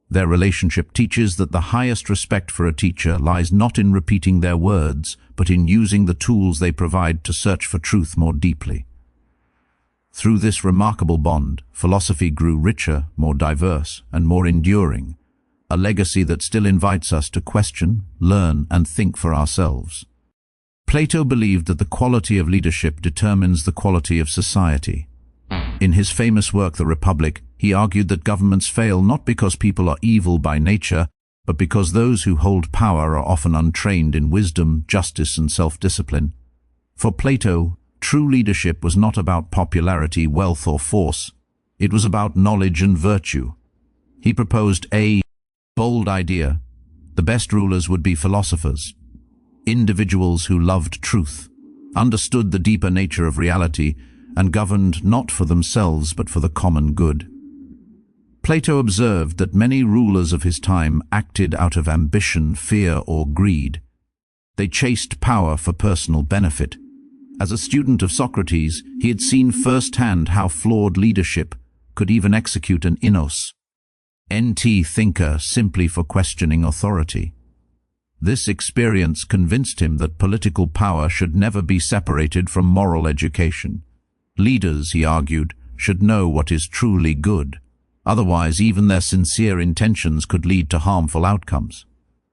Their relationship teaches that the highest respect for a teacher lies not in repeating their words, but in using the tools they provide to search for truth more deeply. Through this remarkable bond, philosophy grew richer, more diverse, and more enduring. a legacy that still invites us to question, learn, and think for ourselves. Plato believed that the quality of leadership determines the quality of society. In his famous work, The Republic, he argued that governments fail not because people are evil by nature, but because those who hold power are often untrained in wisdom, justice, and self-discipline. For Plato, true leadership was not about popularity, wealth, or force. It was about knowledge and virtue. He proposed a bold idea. The best rulers would be philosophers, individuals who loved truth, understood the deeper nature of reality, and governed not for themselves but for the common good. Plato observed that many rulers of his time acted out of ambition, fear, or greed. They chased power for personal benefit. As a student of Socrates, he had seen firsthand how flawed leadership could even execute an thinker simply for questioning authority. This experience convinced him that political power should never be separated from moral education. Leaders, he argued, should know what is truly good. Otherwise, even their sincere intentions could lead to harmful outcomes.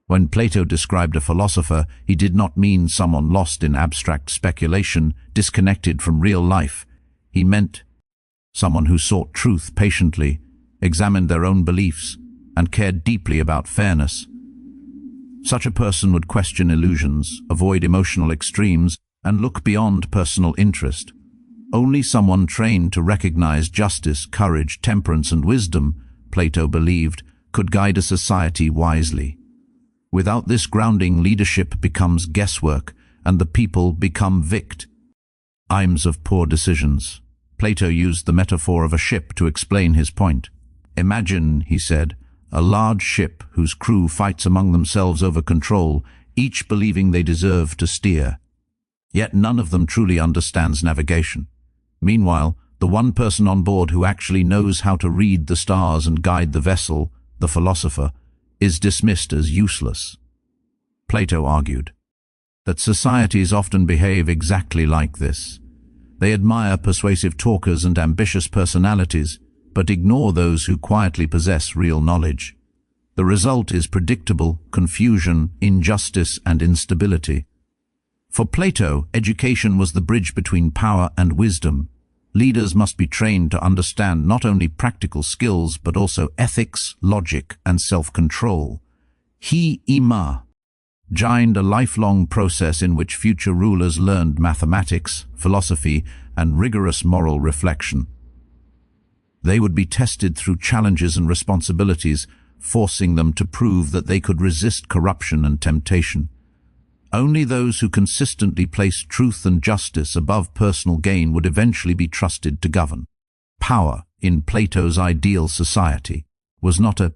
When Plato described a philosopher, he did not mean someone lost in abstract speculation, disconnected from real life. He meant someone who sought truth patiently, examined their own beliefs, and cared deeply about fairness. Such a person would question illusions, avoid emotional extremes, and look beyond personal interest. Only someone trained to recognize justice, courage, temperance, and wisdom, Plato believed, could guide a society wisely. Without this grounding, leadership becomes guesswork, and the people become victims of poor decisions. Plato used the metaphor of a ship to explain his point. Imagine, he said, a large ship whose crew fights among themselves over control, each believing they deserve to steer. Yet none of them truly understands navigation. Meanwhile, the one person on board who actually knows how to read the stars and guide the vessel, the philosopher, is dismissed as useless. Plato argued that societies often behave exactly like this. They admire persuasive talkers and ambitious personalities, but ignore those who quietly possess real knowledge. The result is predictable confusion, injustice, and instability. For Plato, education was the bridge between power and wisdom. Leaders must be trained to understand not only practical skills, but also ethics, logic, and self-control. He imagined a lifelong process in which future rulers learned mathematics, philosophy, and rigorous moral reflection. They would be tested through challenges and responsibilities, forcing them to prove that they could resist corruption and temptation. Only those who consistently placed truth and justice above personal gain would eventually be trusted to govern. Power, in Plato's ideal society, was not a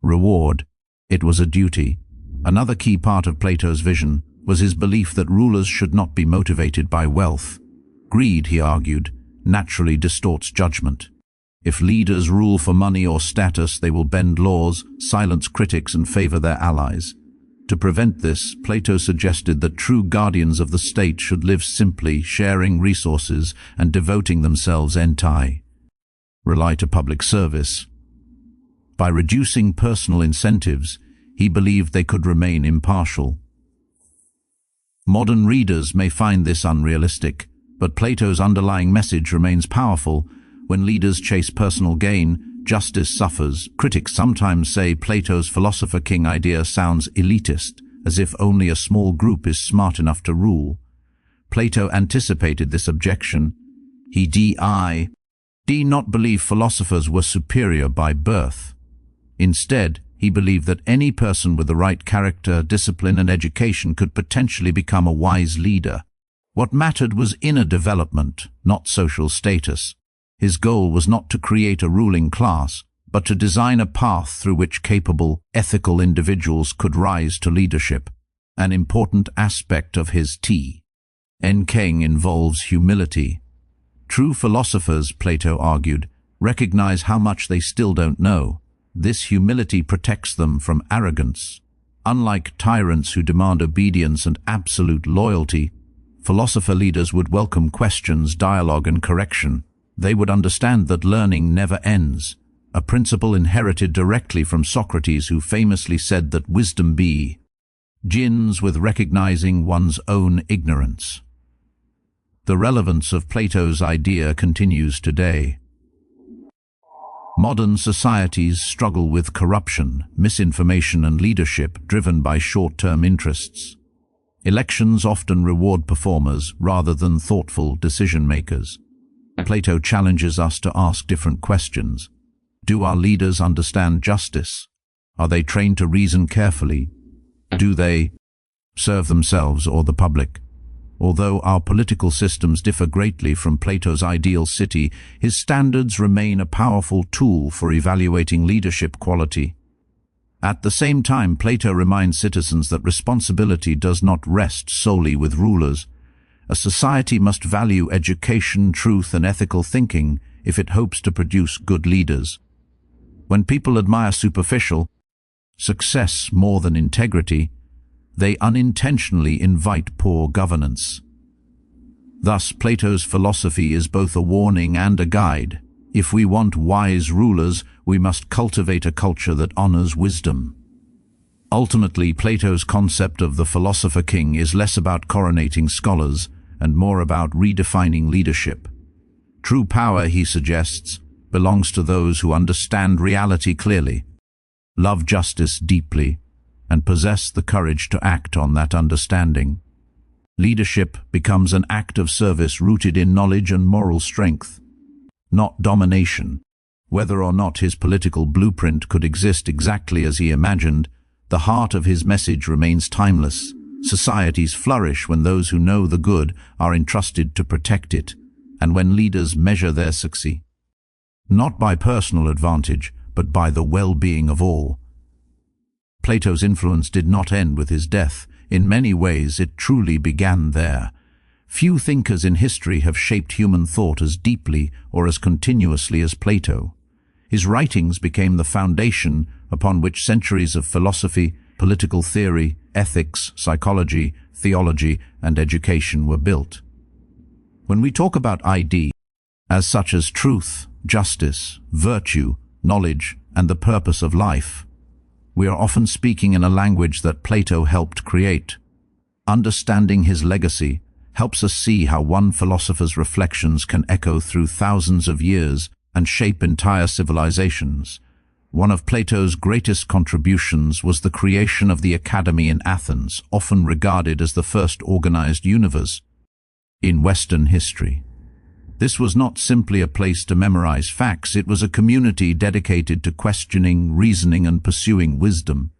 reward, it was a duty. Another key part of Plato's vision was his belief that rulers should not be motivated by wealth. Greed, he argued, naturally distorts judgment. If leaders rule for money or status, they will bend laws, silence critics, and favor their allies. To prevent this, Plato suggested that true guardians of the state should live simply, sharing resources and devoting themselves entirely to public service. By reducing personal incentives, he believed they could remain impartial. Modern readers may find this unrealistic, but Plato's underlying message remains powerful. When leaders chase personal gain, justice suffers. Critics sometimes say Plato's philosopher king idea sounds elitist, as if only a small group is smart enough to rule. Plato anticipated this objection. He did not believe philosophers were superior by birth. Instead, he believed that any person with the right character, discipline, and education could potentially become a wise leader. What mattered was inner development, not social status. His goal was not to create a ruling class, but to design a path through which capable, ethical individuals could rise to leadership. An important aspect of his thinking involves humility. True philosophers, Plato argued, recognize how much they still don't know. This humility protects them from arrogance. Unlike tyrants who demand obedience and absolute loyalty, philosopher leaders would welcome questions, dialogue, and correction. They would understand that learning never ends. a principle inherited directly from Socrates, who famously said that wisdom begins with recognizing one's own ignorance. The relevance of Plato's idea continues today. Modern societies struggle with corruption, misinformation, and leadership driven by short-term interests. Elections often reward performers rather than thoughtful decision-makers. Plato challenges us to ask different questions. Do our leaders understand justice? Are they trained to reason carefully? Do they serve themselves or the public? Although our political systems differ greatly from Plato's ideal city, his standards remain a powerful tool for evaluating leadership quality. At the same time, Plato reminds citizens that responsibility does not rest solely with rulers. A society must value education, truth, and ethical thinking if it hopes to produce good leaders. When people admire superficial success more than integrity, they unintentionally invite poor governance. Thus, Plato's philosophy is both a warning and a guide. If we want wise rulers, we must cultivate a culture that honors wisdom. Ultimately, Plato's concept of the philosopher king is less about coronating scholars and more about redefining leadership. True power, he suggests, belongs to those who understand reality clearly, love justice deeply, and possess the courage to act on that understanding. Leadership becomes an act of service rooted in knowledge and moral strength, not domination. Whether or not his political blueprint could exist exactly as he imagined, the heart of his message remains timeless. Societies flourish when those who know the good are entrusted to protect it, and when leaders measure their success not by personal advantage, but by the well-being of all. Plato's influence did not end with his death. In many ways, it truly began there. Few thinkers in history have shaped human thought as deeply or as continuously as Plato. His writings became the foundation upon which centuries of philosophy, political theory, ethics, psychology, theology, and education were built. When we talk about ideas such as truth, justice, virtue, knowledge, and the purpose of life, we are often speaking in a language that Plato helped create. Understanding his legacy helps us see how one philosopher's reflections can echo through thousands of years and shape entire civilizations. One of Plato's greatest contributions was the creation of the Academy in Athens, often regarded as the first organized universe in Western history. This was not simply a place to memorize facts, it was a community dedicated to questioning, reasoning, and pursuing wisdom.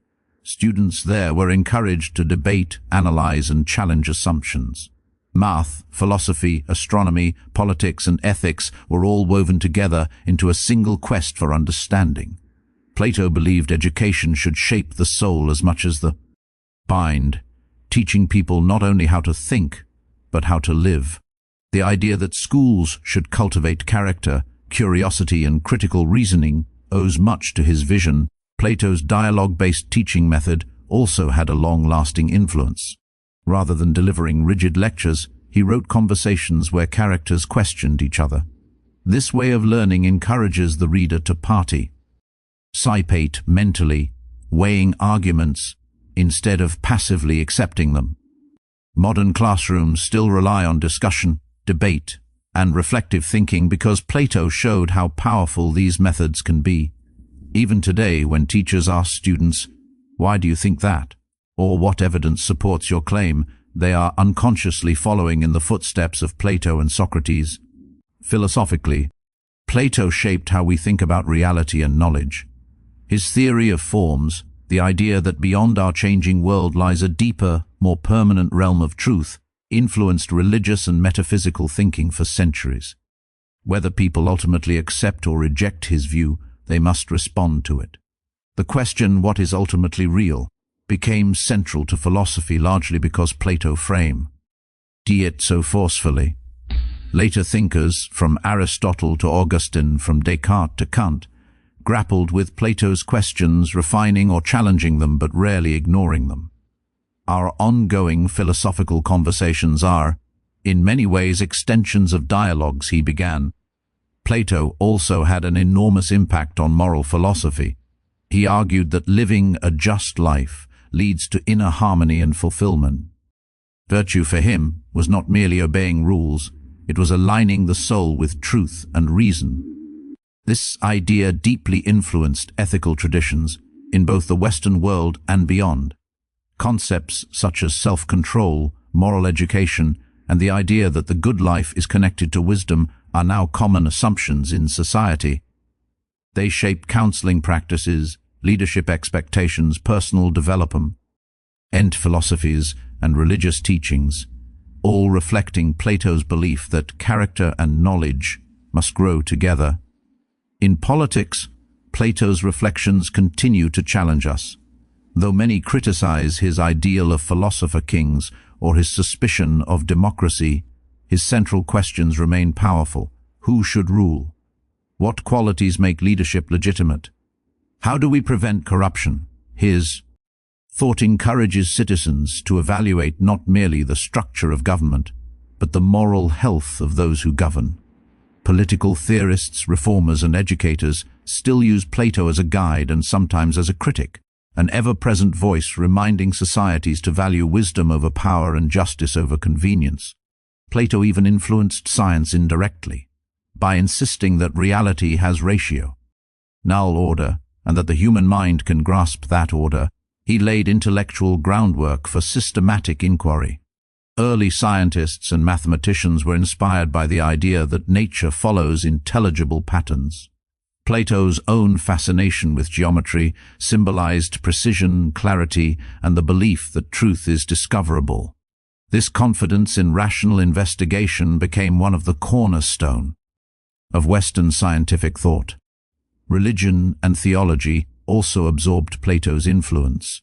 Students there were encouraged to debate, analyze, and challenge assumptions. Math, philosophy, astronomy, politics, and ethics were all woven together into a single quest for understanding. Plato believed education should shape the soul as much as the mind, teaching people not only how to think, but how to live. The idea that schools should cultivate character, curiosity, and critical reasoning owes much to his vision. Plato's dialogue-based teaching method also had a long-lasting influence. Rather than delivering rigid lectures, he wrote conversations where characters questioned each other. This way of learning encourages the reader to participate mentally, weighing arguments instead of passively accepting them. Modern classrooms still rely on discussion, debate, and reflective thinking because Plato showed how powerful these methods can be. Even today, when teachers ask students, "Why do you think that?" or "What evidence supports your claim?" they are unconsciously following in the footsteps of Plato and Socrates. Philosophically, Plato shaped how we think about reality and knowledge. His theory of forms, the idea that beyond our changing world lies a deeper, more permanent realm of truth, influenced religious and metaphysical thinking for centuries. Whether people ultimately accept or reject his view, they must respond to it. The question, what is ultimately real, became central to philosophy largely because Plato framed it so forcefully. Later thinkers, from Aristotle to Augustine, from Descartes to Kant, grappled with Plato's questions, refining or challenging them, but rarely ignoring them. Our ongoing philosophical conversations are, in many ways, extensions of dialogues he began. Plato also had an enormous impact on moral philosophy. He argued that living a just life leads to inner harmony and fulfillment. Virtue for him was not merely obeying rules, it was aligning the soul with truth and reason. This idea deeply influenced ethical traditions in both the Western world and beyond. Concepts such as self-control, moral education, and the idea that the good life is connected to wisdom are now common assumptions in society. They shape counseling practices, leadership expectations, personal development, philosophies, and religious teachings, all reflecting Plato's belief that character and knowledge must grow together. In politics, Plato's reflections continue to challenge us. Though many criticize his ideal of philosopher kings or his suspicion of democracy, his central questions remain powerful. Who should rule? What qualities make leadership legitimate? How do we prevent corruption? His thought encourages citizens to evaluate not merely the structure of government, but the moral health of those who govern. Political theorists, reformers, and educators still use Plato as a guide and sometimes as a critic, an ever-present voice reminding societies to value wisdom over power and justice over convenience. Plato even influenced science indirectly, by insisting that reality has ratio, null order, and that the human mind can grasp that order. He laid intellectual groundwork for systematic inquiry. Early scientists and mathematicians were inspired by the idea that nature follows intelligible patterns. Plato's own fascination with geometry symbolized precision, clarity, and the belief that truth is discoverable. This confidence in rational investigation became one of the cornerstones of Western scientific thought. Religion and theology also absorbed Plato's influence.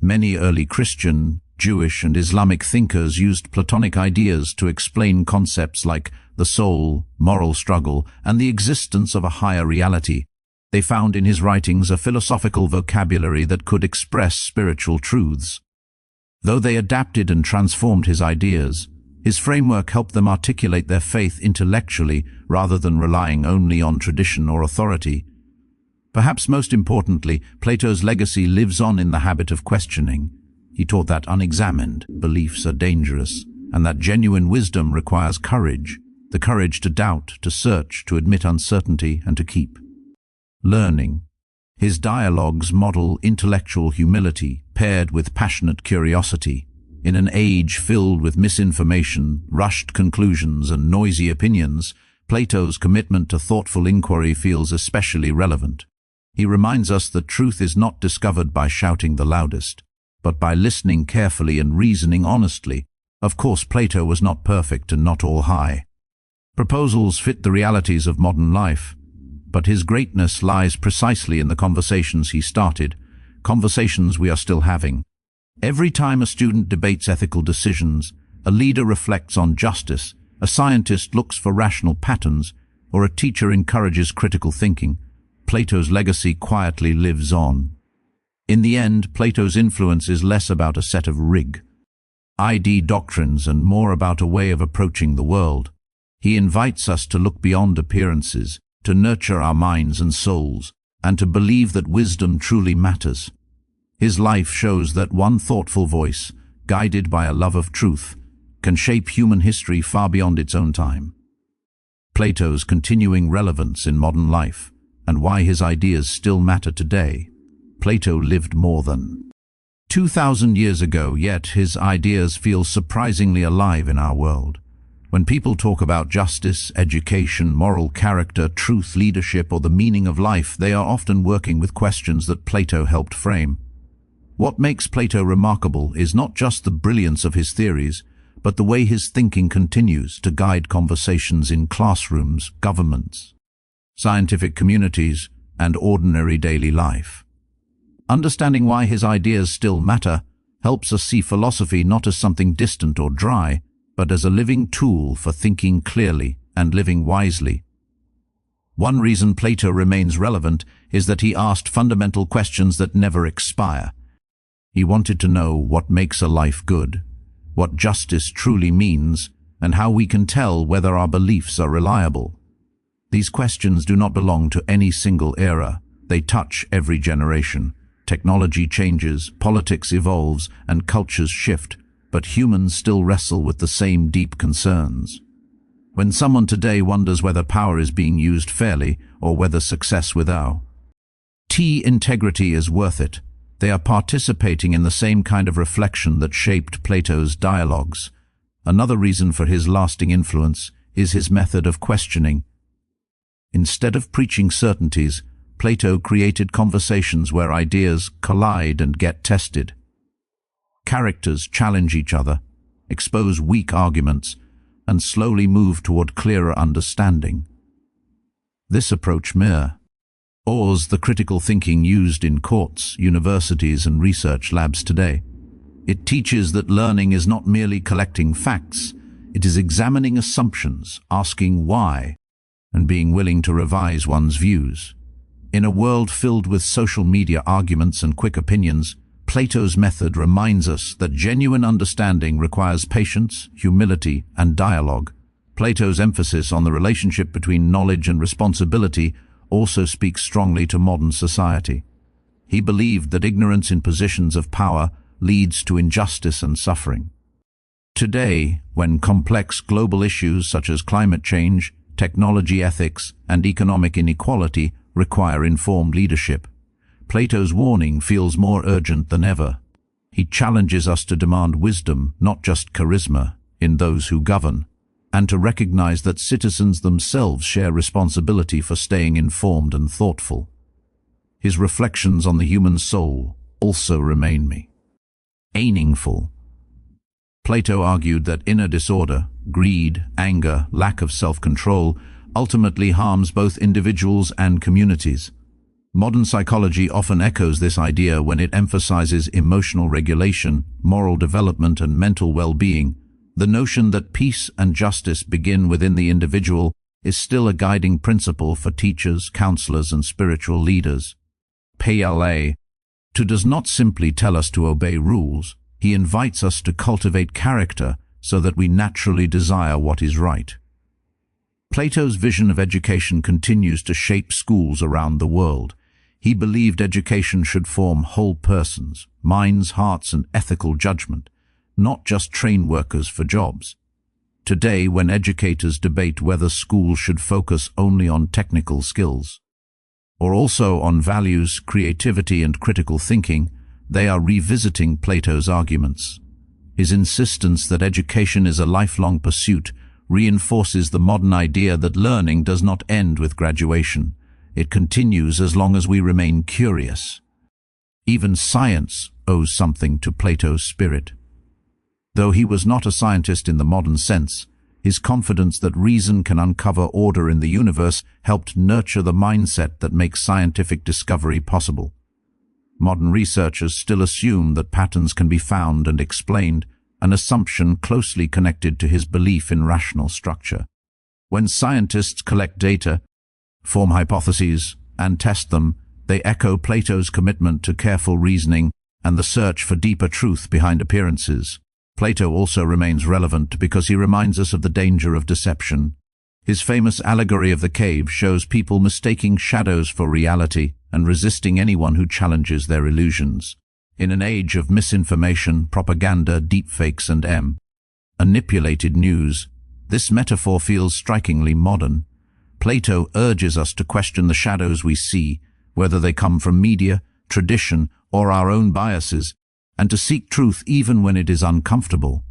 Many early Christian, Jewish, and Islamic thinkers used Platonic ideas to explain concepts like the soul, moral struggle, and the existence of a higher reality. They found in his writings a philosophical vocabulary that could express spiritual truths. Though they adapted and transformed his ideas, his framework helped them articulate their faith intellectually rather than relying only on tradition or authority. Perhaps most importantly, Plato's legacy lives on in the habit of questioning. He taught that unexamined beliefs are dangerous, and that genuine wisdom requires courage, the courage to doubt, to search, to admit uncertainty, and to keep learning. His dialogues model intellectual humility paired with passionate curiosity. In an age filled with misinformation, rushed conclusions, and noisy opinions, Plato's commitment to thoughtful inquiry feels especially relevant. He reminds us that truth is not discovered by shouting the loudest, but by listening carefully and reasoning honestly. Of course, Plato was not perfect and not all high. Proposals fit the realities of modern life, but his greatness lies precisely in the conversations he started, conversations we are still having. Every time a student debates ethical decisions, a leader reflects on justice, a scientist looks for rational patterns, or a teacher encourages critical thinking, Plato's legacy quietly lives on. In the end, Plato's influence is less about a set of ID doctrines and more about a way of approaching the world. He invites us to look beyond appearances, to nurture our minds and souls, and to believe that wisdom truly matters. His life shows that one thoughtful voice, guided by a love of truth, can shape human history far beyond its own time. Plato's continuing relevance in modern life, and why his ideas still matter today. Plato lived more than 2,000 years ago, yet his ideas feel surprisingly alive in our world. When people talk about justice, education, moral character, truth, leadership, or the meaning of life, they are often working with questions that Plato helped frame. What makes Plato remarkable is not just the brilliance of his theories, but the way his thinking continues to guide conversations in classrooms, governments, scientific communities, and ordinary daily life. Understanding why his ideas still matter helps us see philosophy not as something distant or dry, but as a living tool for thinking clearly and living wisely. One reason Plato remains relevant is that he asked fundamental questions that never expire. He wanted to know what makes a life good, what justice truly means, and how we can tell whether our beliefs are reliable. These questions do not belong to any single era. They touch every generation. Technology changes, politics evolves, and cultures shift, but humans still wrestle with the same deep concerns. When someone today wonders whether power is being used fairly or whether success without integrity is worth it, they are participating in the same kind of reflection that shaped Plato's dialogues. Another reason for his lasting influence is his method of questioning. Instead of preaching certainties, Plato created conversations where ideas collide and get tested. Characters challenge each other, expose weak arguments, and slowly move toward clearer understanding. This approach mirrors the critical thinking used in courts, universities, and research labs today. It teaches that learning is not merely collecting facts, it is examining assumptions, asking why, and being willing to revise one's views. In a world filled with social media arguments and quick opinions, Plato's method reminds us that genuine understanding requires patience, humility, and dialogue. Plato's emphasis on the relationship between knowledge and responsibility also speaks strongly to modern society. He believed that ignorance in positions of power leads to injustice and suffering. Today, when complex global issues such as climate change, technology ethics, and economic inequality require informed leadership, Plato's warning feels more urgent than ever. He challenges us to demand wisdom, not just charisma, in those who govern, and to recognize that citizens themselves share responsibility for staying informed and thoughtful. His reflections on the human soul also remain meaningful. Plato argued that inner disorder, greed, anger, lack of self-control, ultimately harms both individuals and communities. Modern psychology often echoes this idea when it emphasizes emotional regulation, moral development, and mental well-being. The notion that peace and justice begin within the individual is still a guiding principle for teachers, counselors, and spiritual leaders. Plato does not simply tell us to obey rules, he invites us to cultivate character so that we naturally desire what is right. Plato's vision of education continues to shape schools around the world. He believed education should form whole persons, minds, hearts, and ethical judgment, not just train workers for jobs. Today, when educators debate whether schools should focus only on technical skills, or also on values, creativity, and critical thinking, they are revisiting Plato's arguments. His insistence that education is a lifelong pursuit reinforces the modern idea that learning does not end with graduation. It continues as long as we remain curious. Even science owes something to Plato's spirit. Though he was not a scientist in the modern sense, his confidence that reason can uncover order in the universe helped nurture the mindset that makes scientific discovery possible. Modern researchers still assume that patterns can be found and explained, an assumption closely connected to his belief in rational structure. When scientists collect data, form hypotheses, and test them, they echo Plato's commitment to careful reasoning and the search for deeper truth behind appearances. Plato also remains relevant because he reminds us of the danger of deception. His famous Allegory of the cave shows people mistaking shadows for reality and resisting anyone who challenges their illusions. In an age of misinformation, propaganda, deepfakes, and manipulated news, this metaphor feels strikingly modern. Plato urges us to question the shadows we see, whether they come from media, tradition, or our own biases, and to seek truth even when it is uncomfortable.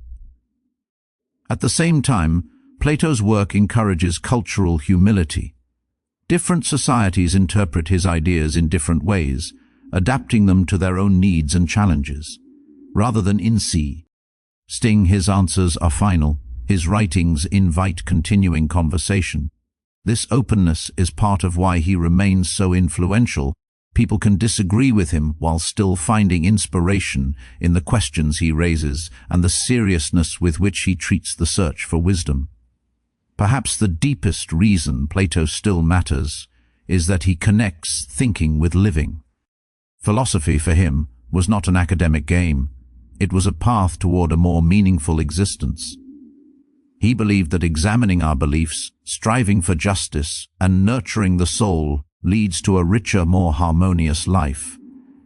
At the same time, Plato's work encourages cultural humility. Different societies interpret his ideas in different ways, adapting them to their own needs and challenges. Rather than insisting his answers are final, his writings invite continuing conversation. This openness is part of why he remains so influential. People can disagree with him while still finding inspiration in the questions he raises and the seriousness with which he treats the search for wisdom. Perhaps the deepest reason Plato still matters is that he connects thinking with living. Philosophy for him was not an academic game. It was a path toward a more meaningful existence. He believed that examining our beliefs, striving for justice, and nurturing the soul leads to a richer, more harmonious life.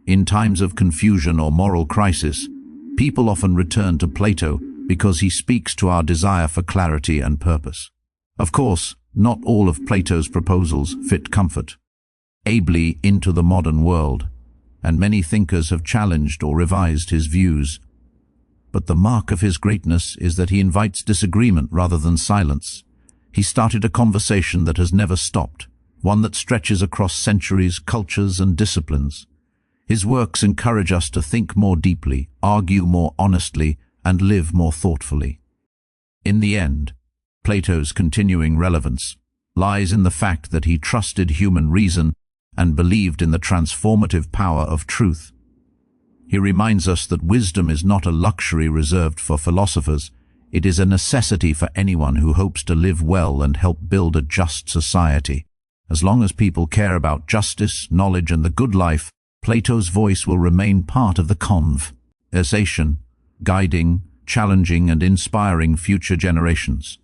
In times of confusion or moral crisis, people often return to Plato because he speaks to our desire for clarity and purpose. Of course, not all of Plato's proposals fit comfort ably into the modern world, and many thinkers have challenged or revised his views. But the mark of his greatness is that he invites disagreement rather than silence. He started a conversation that has never stopped, one that stretches across centuries, cultures, and disciplines. His works encourage us to think more deeply, argue more honestly, and live more thoughtfully. In the end, Plato's continuing relevance lies in the fact that he trusted human reason and believed in the transformative power of truth. He reminds us that wisdom is not a luxury reserved for philosophers. It is a necessity for anyone who hopes to live well and help build a just society. As long as people care about justice, knowledge, and the good life, Plato's voice will remain part of the conversation, guiding, challenging, and inspiring future generations.